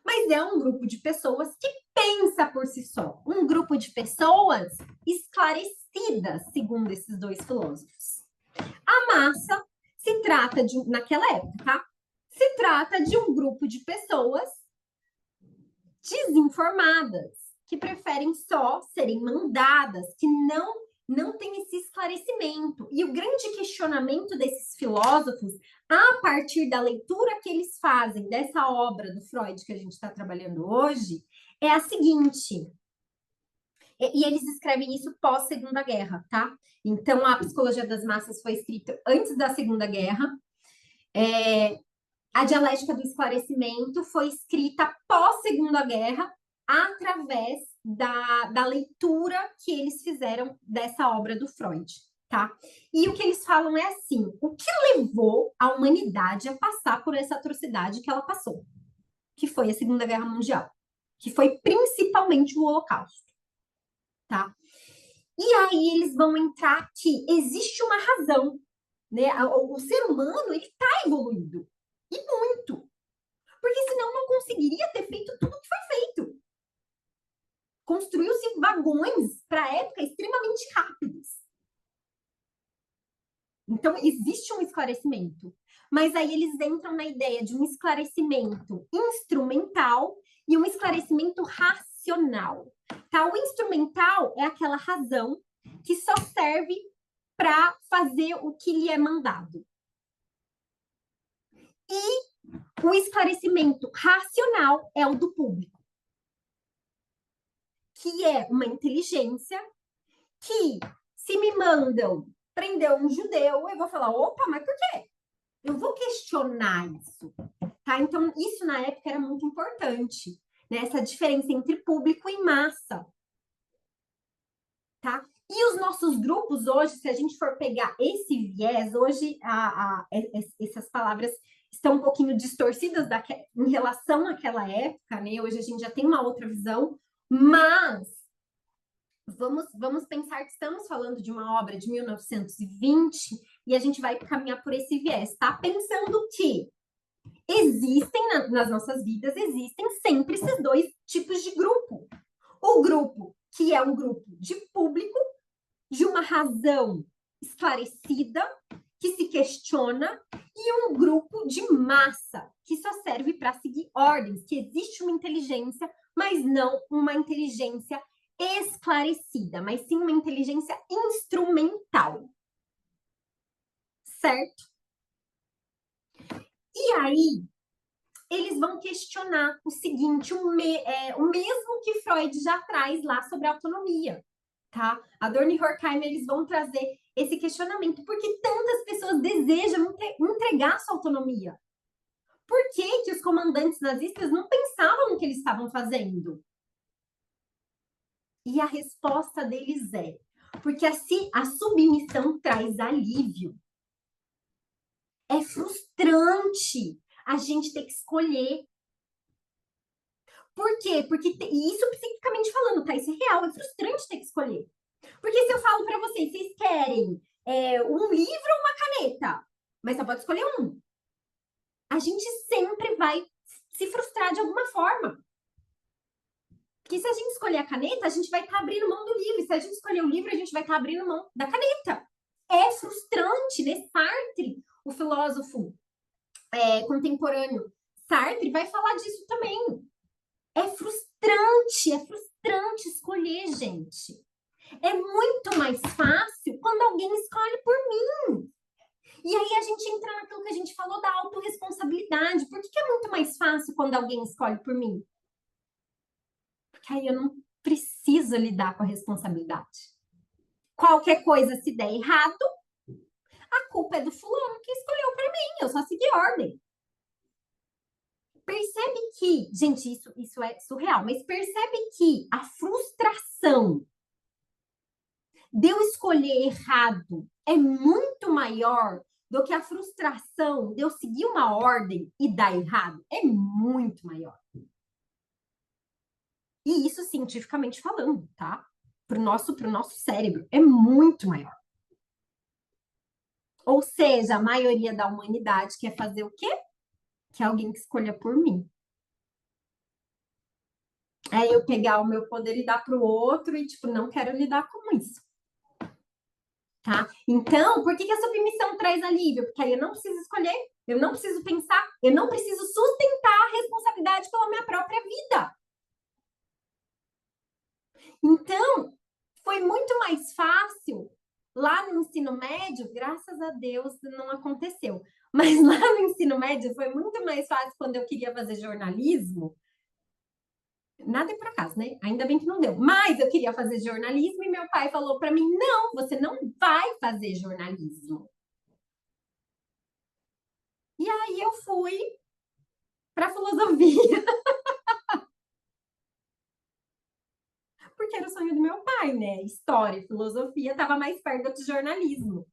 mas é um grupo de pessoas que pensa por si só. Um grupo de pessoas esclarecidas, segundo esses dois filósofos. A massa se trata de, naquela época, tá? Se trata de um grupo de pessoas desinformadas, que preferem só serem mandadas, que não tem esse esclarecimento. E o grande questionamento desses filósofos, a partir da leitura que eles fazem dessa obra do Freud que a gente está trabalhando hoje, é a seguinte. E eles escrevem isso pós-Segunda Guerra, tá? Então, a Psicologia das Massas foi escrita antes da Segunda Guerra. A Dialética do Esclarecimento foi escrita pós-Segunda Guerra, através da leitura que eles fizeram dessa obra do Freud, tá? E o que eles falam é assim: o que levou a humanidade a passar por essa atrocidade que ela passou, que foi a Segunda Guerra Mundial, que foi principalmente o Holocausto, tá? E aí eles vão entrar que existe uma razão, né? O ser humano, ele tá evoluído, e muito, porque senão não conseguiria ter feito tudo o que foi feito. Construiu-se vagões para a época extremamente rápidos. Então, existe um esclarecimento. Mas aí eles entram na ideia de um esclarecimento instrumental e um esclarecimento racional. Tá? O instrumental é aquela razão que só serve para fazer o que lhe é mandado. E o esclarecimento racional é o do público, que é uma inteligência que, se me mandam prender um judeu, eu vou falar, opa, mas por quê? Eu vou questionar isso, tá? Então, isso na época era muito importante, né? Essa diferença entre público e massa, tá? E os nossos grupos hoje, se a gente for pegar esse viés, hoje essas palavras estão um pouquinho distorcidas em relação àquela época, né? Hoje a gente já tem uma outra visão, mas vamos pensar que estamos falando de uma obra de 1920 e a gente vai caminhar por esse viés, tá? Pensando que existem nas nossas vidas, existem sempre esses dois tipos de grupo. O grupo que é um grupo de público, de uma razão esclarecida, que se questiona, e um grupo de massa, que só serve para seguir ordens, que existe uma inteligência, mas não uma inteligência esclarecida, mas sim uma inteligência instrumental. Certo? E aí, eles vão questionar o seguinte, o mesmo que Freud já traz lá sobre a autonomia, tá? Adorno e Horkheimer, eles vão trazer esse questionamento. Por que tantas pessoas desejam entregar sua autonomia? Por que que os comandantes nazistas não pensavam no que eles estavam fazendo? E a resposta deles é, porque a submissão traz alívio. É frustrante a gente ter que escolher. Por quê? Porque isso psiquicamente falando, tá? Isso é real, é frustrante ter que escolher. Porque se eu falo para vocês, vocês querem um livro ou uma caneta, mas só pode escolher um. A gente sempre vai se frustrar de alguma forma. Porque se a gente escolher a caneta, a gente vai estar abrindo mão do livro. E se a gente escolher o livro, a gente vai estar abrindo mão da caneta. É frustrante, né? Sartre, o filósofo contemporâneo Sartre, vai falar disso também. É frustrante escolher, gente. É muito mais fácil quando alguém escolhe por mim. E aí a gente entra naquilo que a gente falou da autorresponsabilidade. Por que é muito mais fácil quando alguém escolhe por mim? Porque aí eu não preciso lidar com a responsabilidade. Qualquer coisa se der errado, a culpa é do fulano que escolheu para mim. Eu só segui ordem. Percebe que, gente, isso é surreal, mas percebe que a frustração de eu escolher errado é muito maior do que a frustração de eu seguir uma ordem e dar errado. É muito maior. E isso cientificamente falando, tá? Pro nosso cérebro, é muito maior. Ou seja, a maioria da humanidade quer fazer o quê? Que alguém que escolha por mim. É eu pegar o meu poder e dar para o outro e, tipo, não quero lidar com isso. Tá? Então, por que a submissão traz alívio? Porque aí eu não preciso escolher, eu não preciso pensar, eu não preciso sustentar a responsabilidade pela minha própria vida. Então, foi muito mais fácil lá no ensino médio, graças a Deus não aconteceu, mas lá no ensino médio foi muito mais fácil quando eu queria fazer jornalismo. Nada é por acaso, né? Ainda bem que não deu. Mas eu queria fazer jornalismo e meu pai falou para mim: não, você não vai fazer jornalismo. E aí eu fui para filosofia, porque era o sonho do meu pai, né? História, filosofia estava mais perto do jornalismo.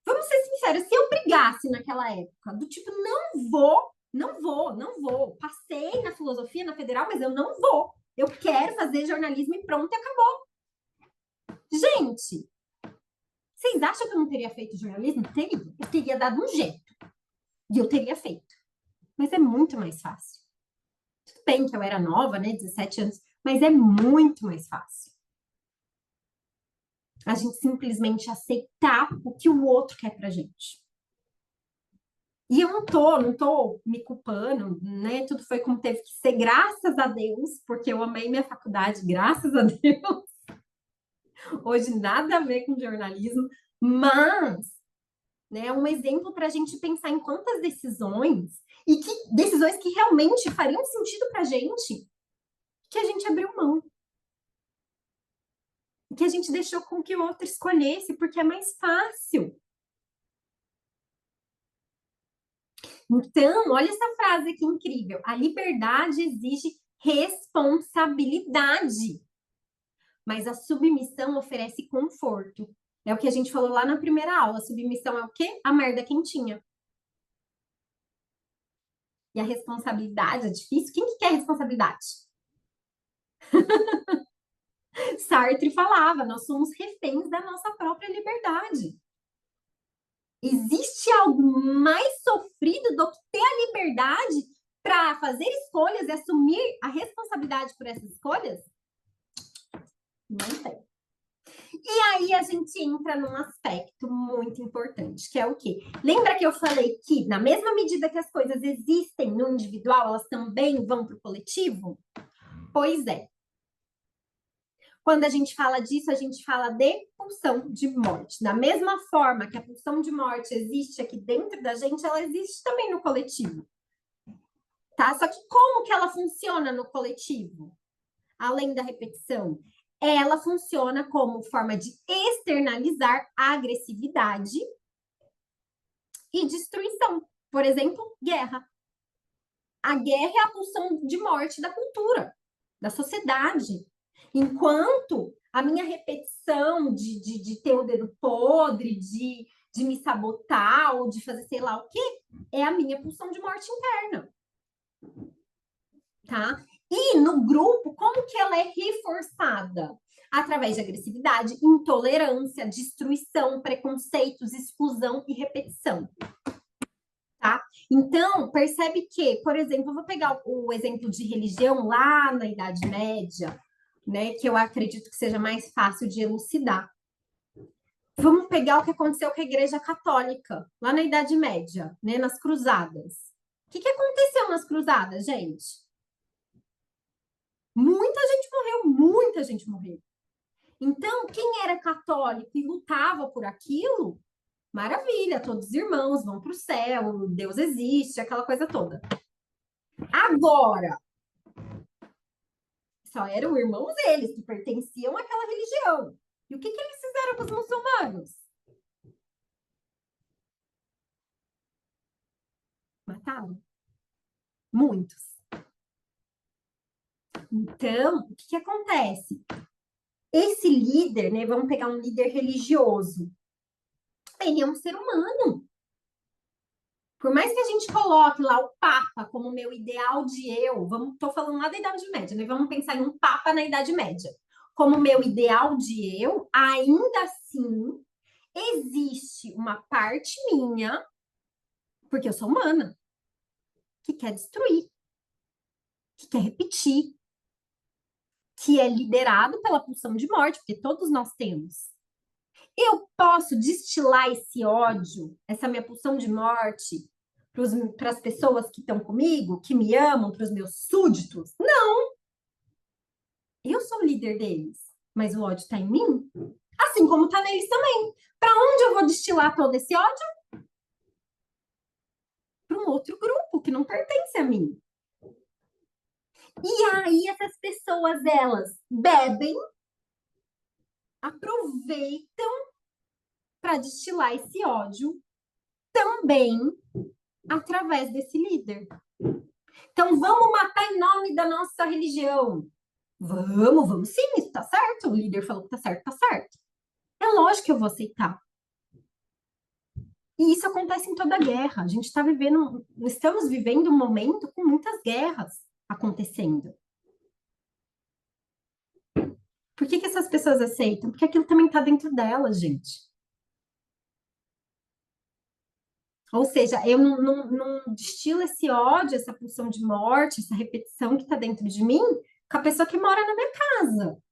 Vamos ser sinceros, se eu brigasse naquela época, do tipo, não vou. Passei na filosofia, na federal, mas eu não vou. Eu quero fazer jornalismo e pronto, e acabou. Gente, vocês acham que eu não teria feito jornalismo? Teria. Eu teria dado um jeito. E eu teria feito. Mas é muito mais fácil. Tudo bem que eu era nova, né? 17 anos, mas é muito mais fácil. A gente simplesmente aceitar o que o outro quer pra gente. E eu não tô me culpando, né? Tudo foi como teve que ser, graças a Deus, porque eu amei minha faculdade, graças a Deus. Hoje nada a ver com jornalismo, mas, né, um exemplo para a gente pensar em quantas decisões, e que decisões que realmente fariam sentido para a gente, que a gente abriu mão, que a gente deixou com que o outro escolhesse, porque é mais fácil. Então, olha essa frase aqui incrível. A liberdade exige responsabilidade, mas a submissão oferece conforto. É o que a gente falou lá na primeira aula. A submissão é o quê? A merda quentinha. E a responsabilidade é difícil? Quem que quer responsabilidade? Sartre falava, nós somos reféns da nossa própria liberdade. Existe algo mais sofrido do que ter a liberdade para fazer escolhas e assumir a responsabilidade por essas escolhas? Não tem. E aí a gente entra num aspecto muito importante, que é o quê? Lembra que eu falei que, na mesma medida que as coisas existem no individual, elas também vão para o coletivo? Pois é. Quando a gente fala disso, a gente fala de pulsão de morte. Da mesma forma que a pulsão de morte existe aqui dentro da gente, ela existe também no coletivo. Tá? Só que como que ela funciona no coletivo? Além da repetição, ela funciona como forma de externalizar a agressividade e destruição. Por exemplo, guerra. A guerra é a pulsão de morte da cultura, da sociedade. Enquanto a minha repetição de ter o dedo podre, de me sabotar ou de fazer sei lá o quê, é a minha pulsão de morte interna. Tá? E no grupo, como que ela é reforçada? Através de agressividade, intolerância, destruição, preconceitos, exclusão e repetição. Tá? Então, percebe que, por exemplo, eu vou pegar o exemplo de religião lá na Idade Média, né, que eu acredito que seja mais fácil de elucidar. Vamos pegar o que aconteceu com a Igreja Católica, lá na Idade Média, né, nas Cruzadas. O que aconteceu nas Cruzadas, gente? Muita gente morreu, muita gente morreu. Então, quem era católico e lutava por aquilo, maravilha, todos os irmãos vão para o céu, Deus existe, aquela coisa toda. Agora, só eram irmãos eles que pertenciam àquela religião. E o que eles fizeram com os muçulmanos? Mataram. Muitos. Então, o que acontece? Esse líder, né? Vamos pegar um líder religioso. Ele é um ser humano. Por mais que a gente coloque lá o Papa como meu ideal de eu, tô falando lá da Idade Média, né? Vamos pensar em um Papa na Idade Média. Como meu ideal de eu, ainda assim, existe uma parte minha, porque eu sou humana, que quer destruir, que quer repetir, que é liderado pela pulsão de morte, porque todos nós temos. Eu posso destilar esse ódio, essa minha pulsão de morte, para as pessoas que estão comigo, que me amam, para os meus súditos? Não! Eu sou o líder deles, mas o ódio está em mim, assim como está neles também. Para onde eu vou destilar todo esse ódio? Para um outro grupo que não pertence a mim. E aí essas pessoas, elas bebem, aproveitam para destilar esse ódio também através desse líder. Então, vamos matar em nome da nossa religião. Vamos sim, isso tá certo. O líder falou que tá certo, tá certo. É lógico que eu vou aceitar. E isso acontece em toda guerra. A gente está vivendo, estamos vivendo um momento com muitas guerras acontecendo. Por que essas pessoas aceitam? Porque aquilo também está dentro delas, gente. Ou seja, eu não destilo esse ódio, essa pulsão de morte, essa repetição que está dentro de mim com a pessoa que mora na minha casa.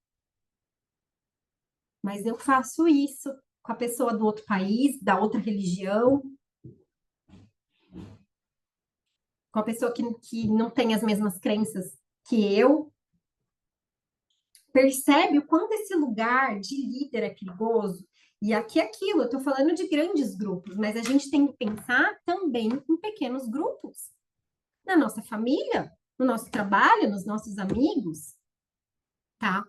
Mas eu faço isso com a pessoa do outro país, da outra religião, com a pessoa que não tem as mesmas crenças que eu. Percebe o quanto esse lugar de líder é perigoso? E aqui é aquilo, eu estou falando de grandes grupos, mas a gente tem que pensar também em pequenos grupos. Na nossa família, no nosso trabalho, nos nossos amigos. tá?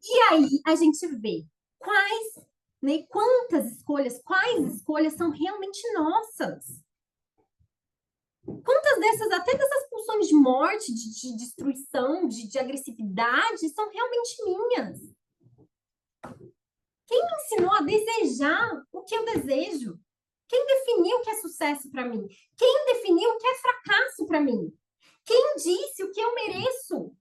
E aí a gente vê quais, né, quais escolhas são realmente nossas. Quantas dessas, até dessas pulsões de morte, de destruição, de agressividade, são realmente minhas? Quem me ensinou a desejar o que eu desejo? Quem definiu o que é sucesso para mim? Quem definiu o que é fracasso para mim? Quem disse o que eu mereço?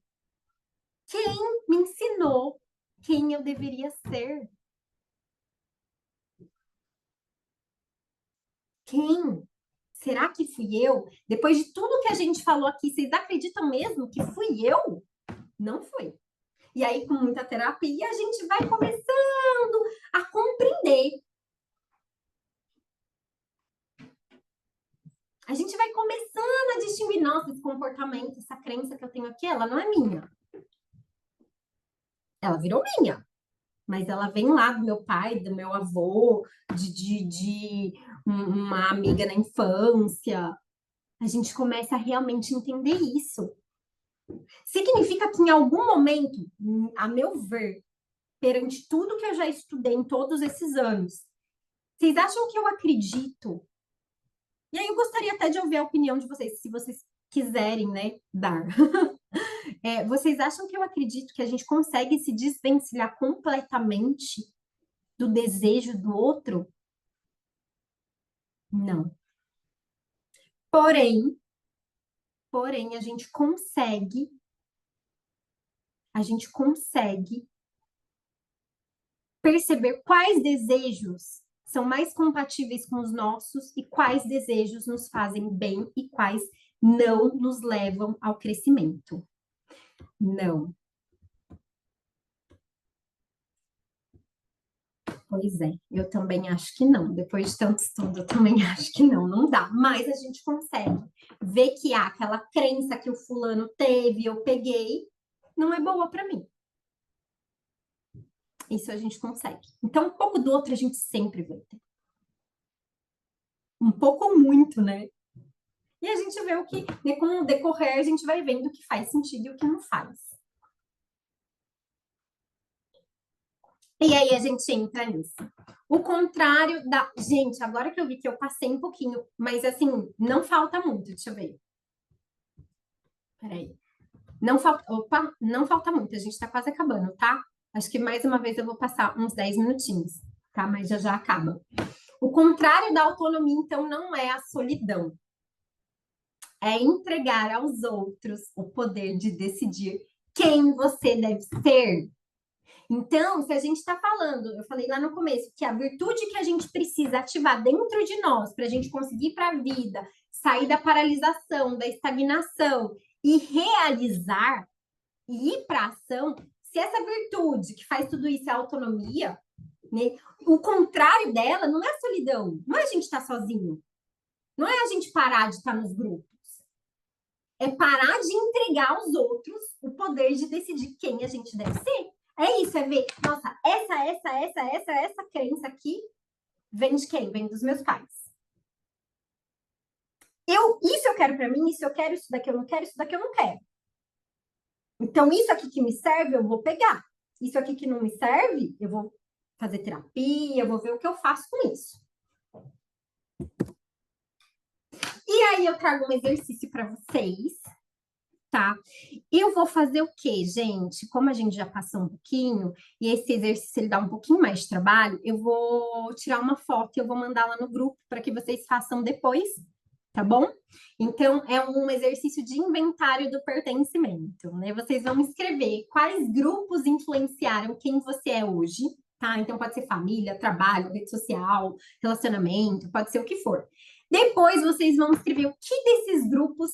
Quem me ensinou quem eu deveria ser? Quem? Será que fui eu? Depois de tudo que a gente falou aqui, vocês acreditam mesmo que fui eu? Não fui. E aí, com muita terapia, a gente vai começando a compreender. A gente vai começando a distinguir, nossa, esse comportamento, essa crença que eu tenho aqui, ela não é minha. Ela virou minha. Mas ela vem lá do meu pai, do meu avô, de uma amiga na infância. A gente começa a realmente entender isso. Significa que em algum momento, a meu ver, perante tudo que eu já estudei em todos esses anos, vocês acham que eu acredito? E aí eu gostaria até de ouvir a opinião de vocês, se vocês quiserem, né, dar. Vocês acham que eu acredito que a gente consegue se desvencilhar completamente do desejo do outro? Não. Porém, porém, a gente consegue perceber quais desejos são mais compatíveis com os nossos e quais desejos nos fazem bem e quais não nos levam ao crescimento. Não. Pois é, eu também acho que não. Depois de tanto estudo, eu também acho que não, não dá. Mas a gente consegue ver que há aquela crença que o fulano teve, eu peguei, não é boa para mim. Isso a gente consegue. Então, um pouco do outro a gente sempre vai ter. Um pouco ou muito, né? E a gente vê o que, né, com o decorrer, a gente vai vendo o que faz sentido e o que não faz. E aí a gente entra nisso. O contrário da. Gente, agora que eu vi que eu passei um pouquinho, mas assim, não falta muito, deixa eu ver. Peraí. Não falta. Opa, não falta muito, a gente tá quase acabando, tá? Acho que mais uma vez eu vou passar uns 10 minutinhos, tá? Mas já já acaba. O contrário da autonomia, então, não é a solidão. É entregar aos outros o poder de decidir quem você deve ser. Então, se a gente está falando, eu falei lá no começo, que a virtude que a gente precisa ativar dentro de nós para a gente conseguir ir para a vida, sair da paralisação, da estagnação e realizar e ir para a ação, se essa virtude que faz tudo isso é a autonomia, né? O contrário dela não é a solidão, não é a gente estar sozinho, não é a gente parar de estar nos grupos. É parar de entregar aos outros o poder de decidir quem a gente deve ser. É isso, é ver, nossa, essa crença aqui vem de quem? Vem dos meus pais. Isso eu quero para mim, isso eu quero, isso daqui eu não quero, isso daqui eu não quero. Então, isso aqui que me serve, eu vou pegar. Isso aqui que não me serve, eu vou fazer terapia, eu vou ver o que eu faço com isso. E aí eu trago um exercício para vocês, tá? Eu vou fazer o quê, gente? Como a gente já passou um pouquinho, e esse exercício ele dá um pouquinho mais de trabalho, eu vou tirar uma foto e eu vou mandar lá no grupo para que vocês façam depois, tá bom? Então, é um exercício de inventário do pertencimento, né? Vocês vão escrever quais grupos influenciaram quem você é hoje, tá? Então, pode ser família, trabalho, rede social, relacionamento, pode ser o que for. Depois, vocês vão escrever o que desses grupos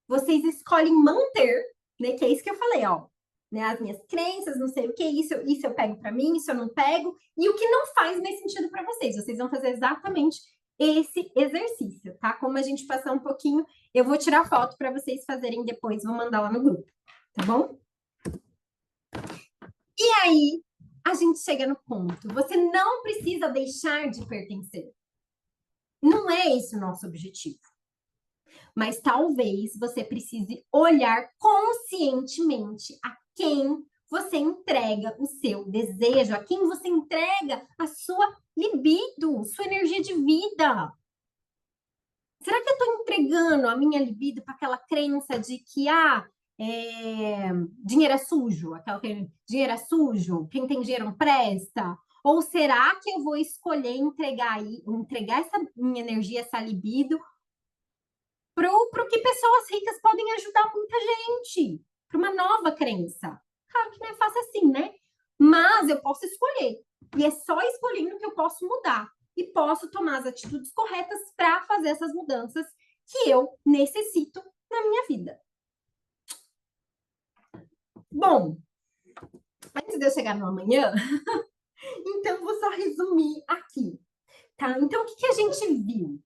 vocês escolhem manter, né? Que é isso que eu falei, ó. Né, as minhas crenças, não sei o que, isso eu pego para mim, isso eu não pego, e o que não faz mais sentido para vocês. Vocês vão fazer exatamente esse exercício, tá? Como a gente passou um pouquinho, eu vou tirar foto para vocês fazerem depois, vou mandar lá no grupo, tá bom? E aí, a gente chega no ponto. Você não precisa deixar de pertencer. Não é esse o nosso objetivo. Mas talvez você precise olhar conscientemente a quem você entrega o seu desejo, a quem você entrega a sua libido, sua energia de vida. Será que eu estou entregando a minha libido para aquela crença de que dinheiro é sujo, aquela que dinheiro é sujo, quem tem dinheiro não presta? Ou será que eu vou escolher entregar essa minha energia, essa libido, pro que pessoas ricas podem ajudar muita gente, para uma nova crença? Claro que não é fácil assim, né? Mas eu posso escolher. E é só escolhendo que eu posso mudar. E posso tomar as atitudes corretas para fazer essas mudanças que eu necessito na minha vida. Bom, antes de eu chegar no amanhã, então vou só resumir aqui, tá? Então, o que a gente viu,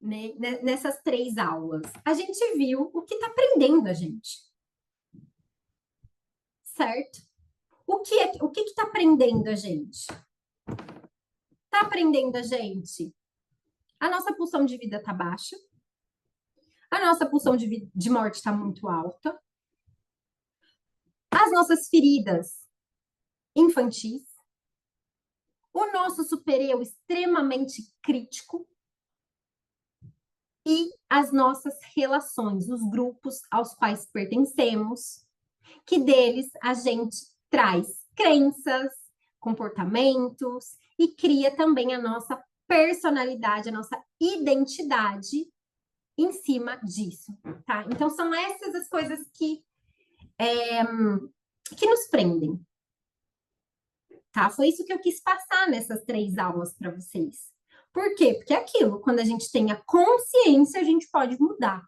né, nessas 3 aulas? A gente viu o que está prendendo a gente, certo? O que está prendendo a gente? Está prendendo a gente? A nossa pulsão de vida está baixa, a nossa pulsão de morte está muito alta, as nossas feridas infantis, o nosso supereu extremamente crítico e as nossas relações, os grupos aos quais pertencemos, que deles a gente traz crenças, comportamentos e cria também a nossa personalidade, a nossa identidade em cima disso, tá? Então são essas as coisas que nos prendem, tá? Foi isso que eu quis passar nessas 3 aulas para vocês. Por quê? Porque é aquilo, quando a gente tem a consciência, a gente pode mudar,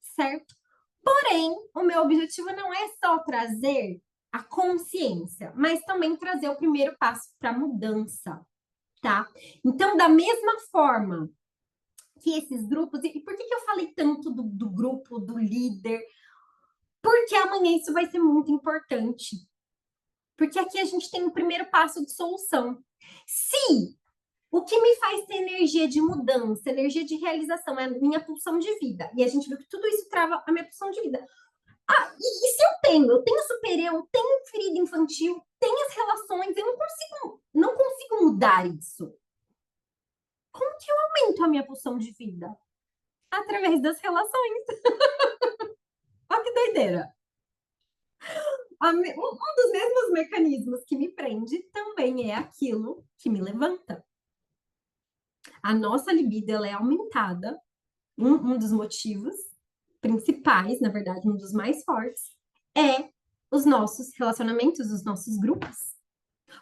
certo? Porém, o meu objetivo não é só trazer a consciência, mas também trazer o primeiro passo para a mudança, tá? Então, da mesma forma que esses grupos, e por que eu falei tanto do grupo, do líder? Porque amanhã isso vai ser muito importante. Porque aqui a gente tem o primeiro passo de solução. Se o que me faz ter energia de mudança, energia de realização, é a minha pulsão de vida, e a gente viu que tudo isso trava a minha pulsão de vida. E se eu tenho super-eu, tenho ferida infantil, tenho as relações, eu não consigo mudar isso. Como que eu aumento a minha pulsão de vida? Através das relações. Olha que doideira. Um dos mesmos mecanismos que me prende também é aquilo que me levanta. A nossa libido ela é aumentada. Um dos motivos principais, na verdade, um dos mais fortes, é os nossos relacionamentos, os nossos grupos.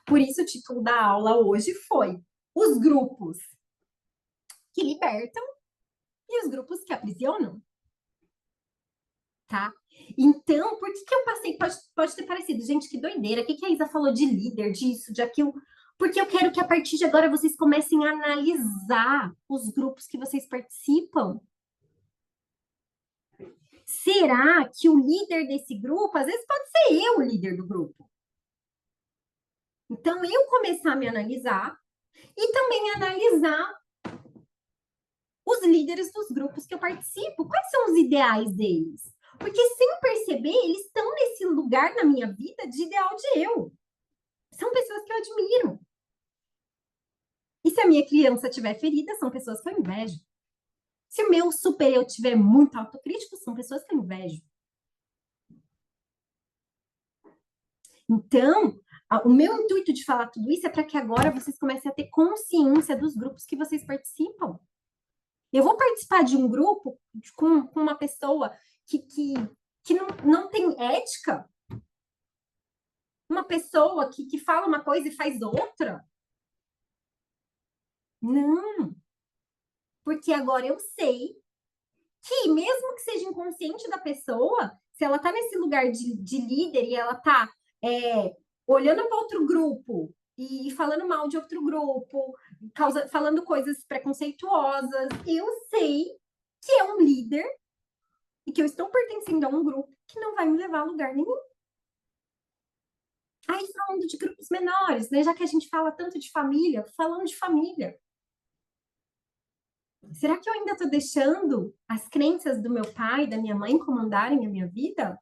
Por isso, o título da aula hoje foi Os grupos que libertam e os grupos que aprisionam. Tá? Então, por que eu passei? Pode ter parecido, gente, que doideira. O que a Isa falou de líder, disso, de aquilo? Porque eu quero que a partir de agora vocês comecem a analisar os grupos que vocês participam. Será que o líder desse grupo, às vezes pode ser eu o líder do grupo? Então, eu começar a me analisar e também analisar os líderes dos grupos que eu participo. Quais são os ideais deles? Porque sem perceber, eles estão nesse lugar na minha vida de ideal de eu. São pessoas que eu admiro. E se a minha criança tiver ferida, são pessoas que eu invejo. Se o meu super-eu tiver muito autocrítico, são pessoas que eu invejo. Então, o meu intuito de falar tudo isso é para que agora vocês comecem a ter consciência dos grupos que vocês participam. Eu vou participar de um grupo com uma pessoa que não tem ética, uma pessoa que fala uma coisa e faz outra. Não, porque agora eu sei que, mesmo que seja inconsciente da pessoa, se ela está nesse lugar de líder e ela está olhando para outro grupo e falando mal de outro grupo, falando coisas preconceituosas, eu sei que é um líder e que eu estou pertencendo a um grupo que não vai me levar a lugar nenhum. Aí, falando de grupos menores, né? Já que a gente fala tanto de família, falando de família. Será que eu ainda estou deixando as crenças do meu pai, da minha mãe comandarem a minha vida?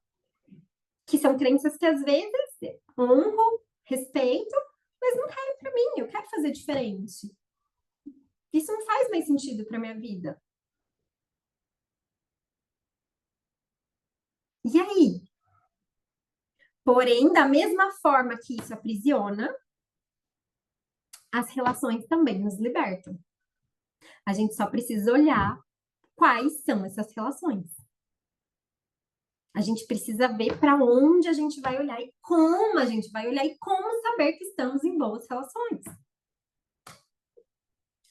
que são crenças que às vezes honro, respeito, mas não quero para mim, eu quero fazer diferente. Isso não faz mais sentido para minha vida. E aí? Porém, da mesma forma que isso aprisiona, as relações também nos libertam. A gente só precisa olhar quais são essas relações. A gente precisa ver para onde a gente vai olhar e como a gente vai olhar e como saber que estamos em boas relações.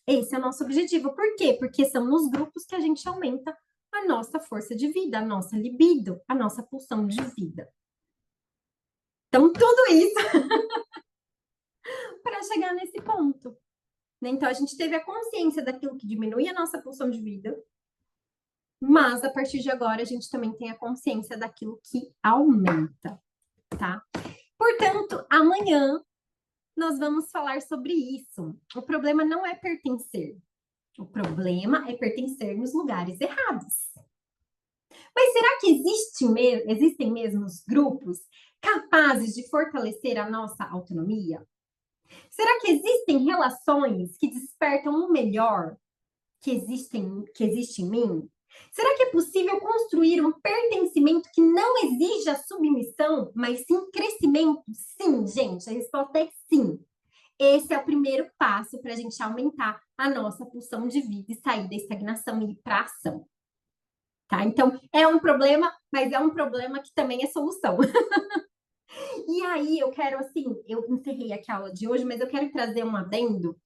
Esse é o nosso objetivo. Por quê? Porque são nos grupos que a gente aumenta a nossa força de vida, a nossa libido, a nossa pulsão de vida. Então, tudo isso para chegar nesse ponto. Né? Então, a gente teve a consciência daquilo que diminui a nossa pulsão de vida, mas a partir de agora a gente também tem a consciência daquilo que aumenta, tá? Portanto, amanhã nós vamos falar sobre isso. O problema não é pertencer. O problema é pertencer nos lugares errados. Mas será que existem mesmo os grupos capazes de fortalecer a nossa autonomia? Será que existem relações que despertam o melhor que existe em mim? Será que é possível construir um pertencimento que não exija submissão, mas sim crescimento? Sim, gente, a resposta é sim. Esse é o primeiro passo para a gente aumentar a nossa pulsão de vida e sair da estagnação e ir para a ação. Tá? Então, é um problema, mas é um problema que também é solução. E aí, eu quero, assim, eu encerrei aqui a aula de hoje, mas eu quero trazer um adendo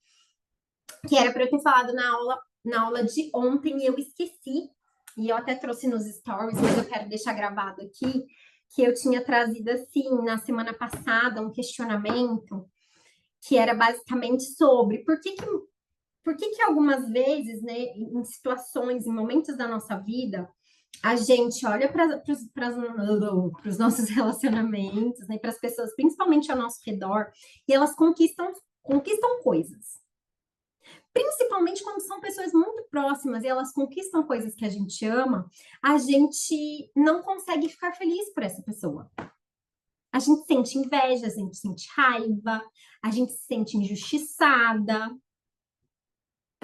que era para eu ter falado na aula de ontem e eu esqueci. E eu até trouxe nos stories, mas eu quero deixar gravado aqui, que eu tinha trazido, assim, na semana passada, um questionamento que era basicamente sobre por que que algumas vezes, né, em situações, em momentos da nossa vida, a gente olha para os nossos relacionamentos, né, para as pessoas, principalmente ao nosso redor, e elas conquistam coisas. Principalmente quando são pessoas muito próximas e elas conquistam coisas que a gente ama, a gente não consegue ficar feliz por essa pessoa. A gente sente inveja, a gente sente raiva, a gente se sente injustiçada.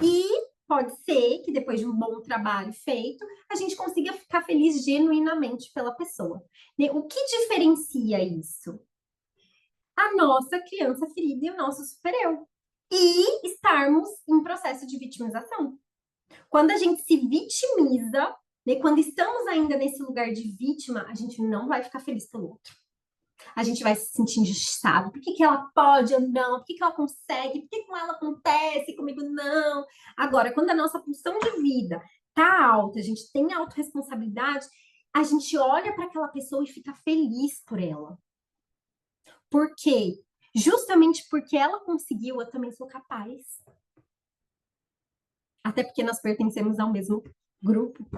E pode ser que depois de um bom trabalho feito, a gente consiga ficar feliz genuinamente pela pessoa. O que diferencia isso? A nossa criança ferida e o nosso super-eu. E estarmos em processo de vitimização. Quando a gente se vitimiza, né, quando estamos ainda nesse lugar de vítima, a gente não vai ficar feliz pelo outro. A gente vai se sentir injustiçado. Por que que ela pode ou não? Por que que ela consegue? Por que com ela acontece? Comigo não? Agora, quando a nossa pulsão de vida tá alta, a gente tem autorresponsabilidade, a gente olha para aquela pessoa e fica feliz por ela. Por quê? Justamente porque ela conseguiu, eu também sou capaz. Até porque nós pertencemos ao mesmo grupo.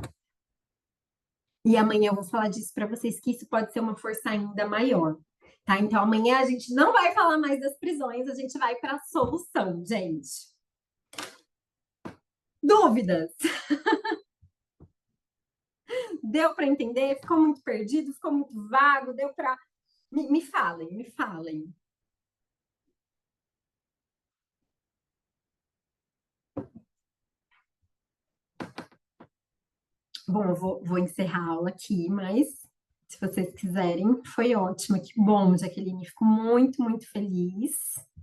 E amanhã eu vou falar disso para vocês, que isso pode ser uma força ainda maior. Tá? Então amanhã a gente não vai falar mais das prisões, a gente vai para a solução, gente. Dúvidas? Deu para entender? Ficou muito perdido? Ficou muito vago? Deu para. Me falem, me falem. Bom, eu vou encerrar a aula aqui, mas se vocês quiserem, foi ótimo. Que bom, Jaqueline. Fico muito, muito feliz.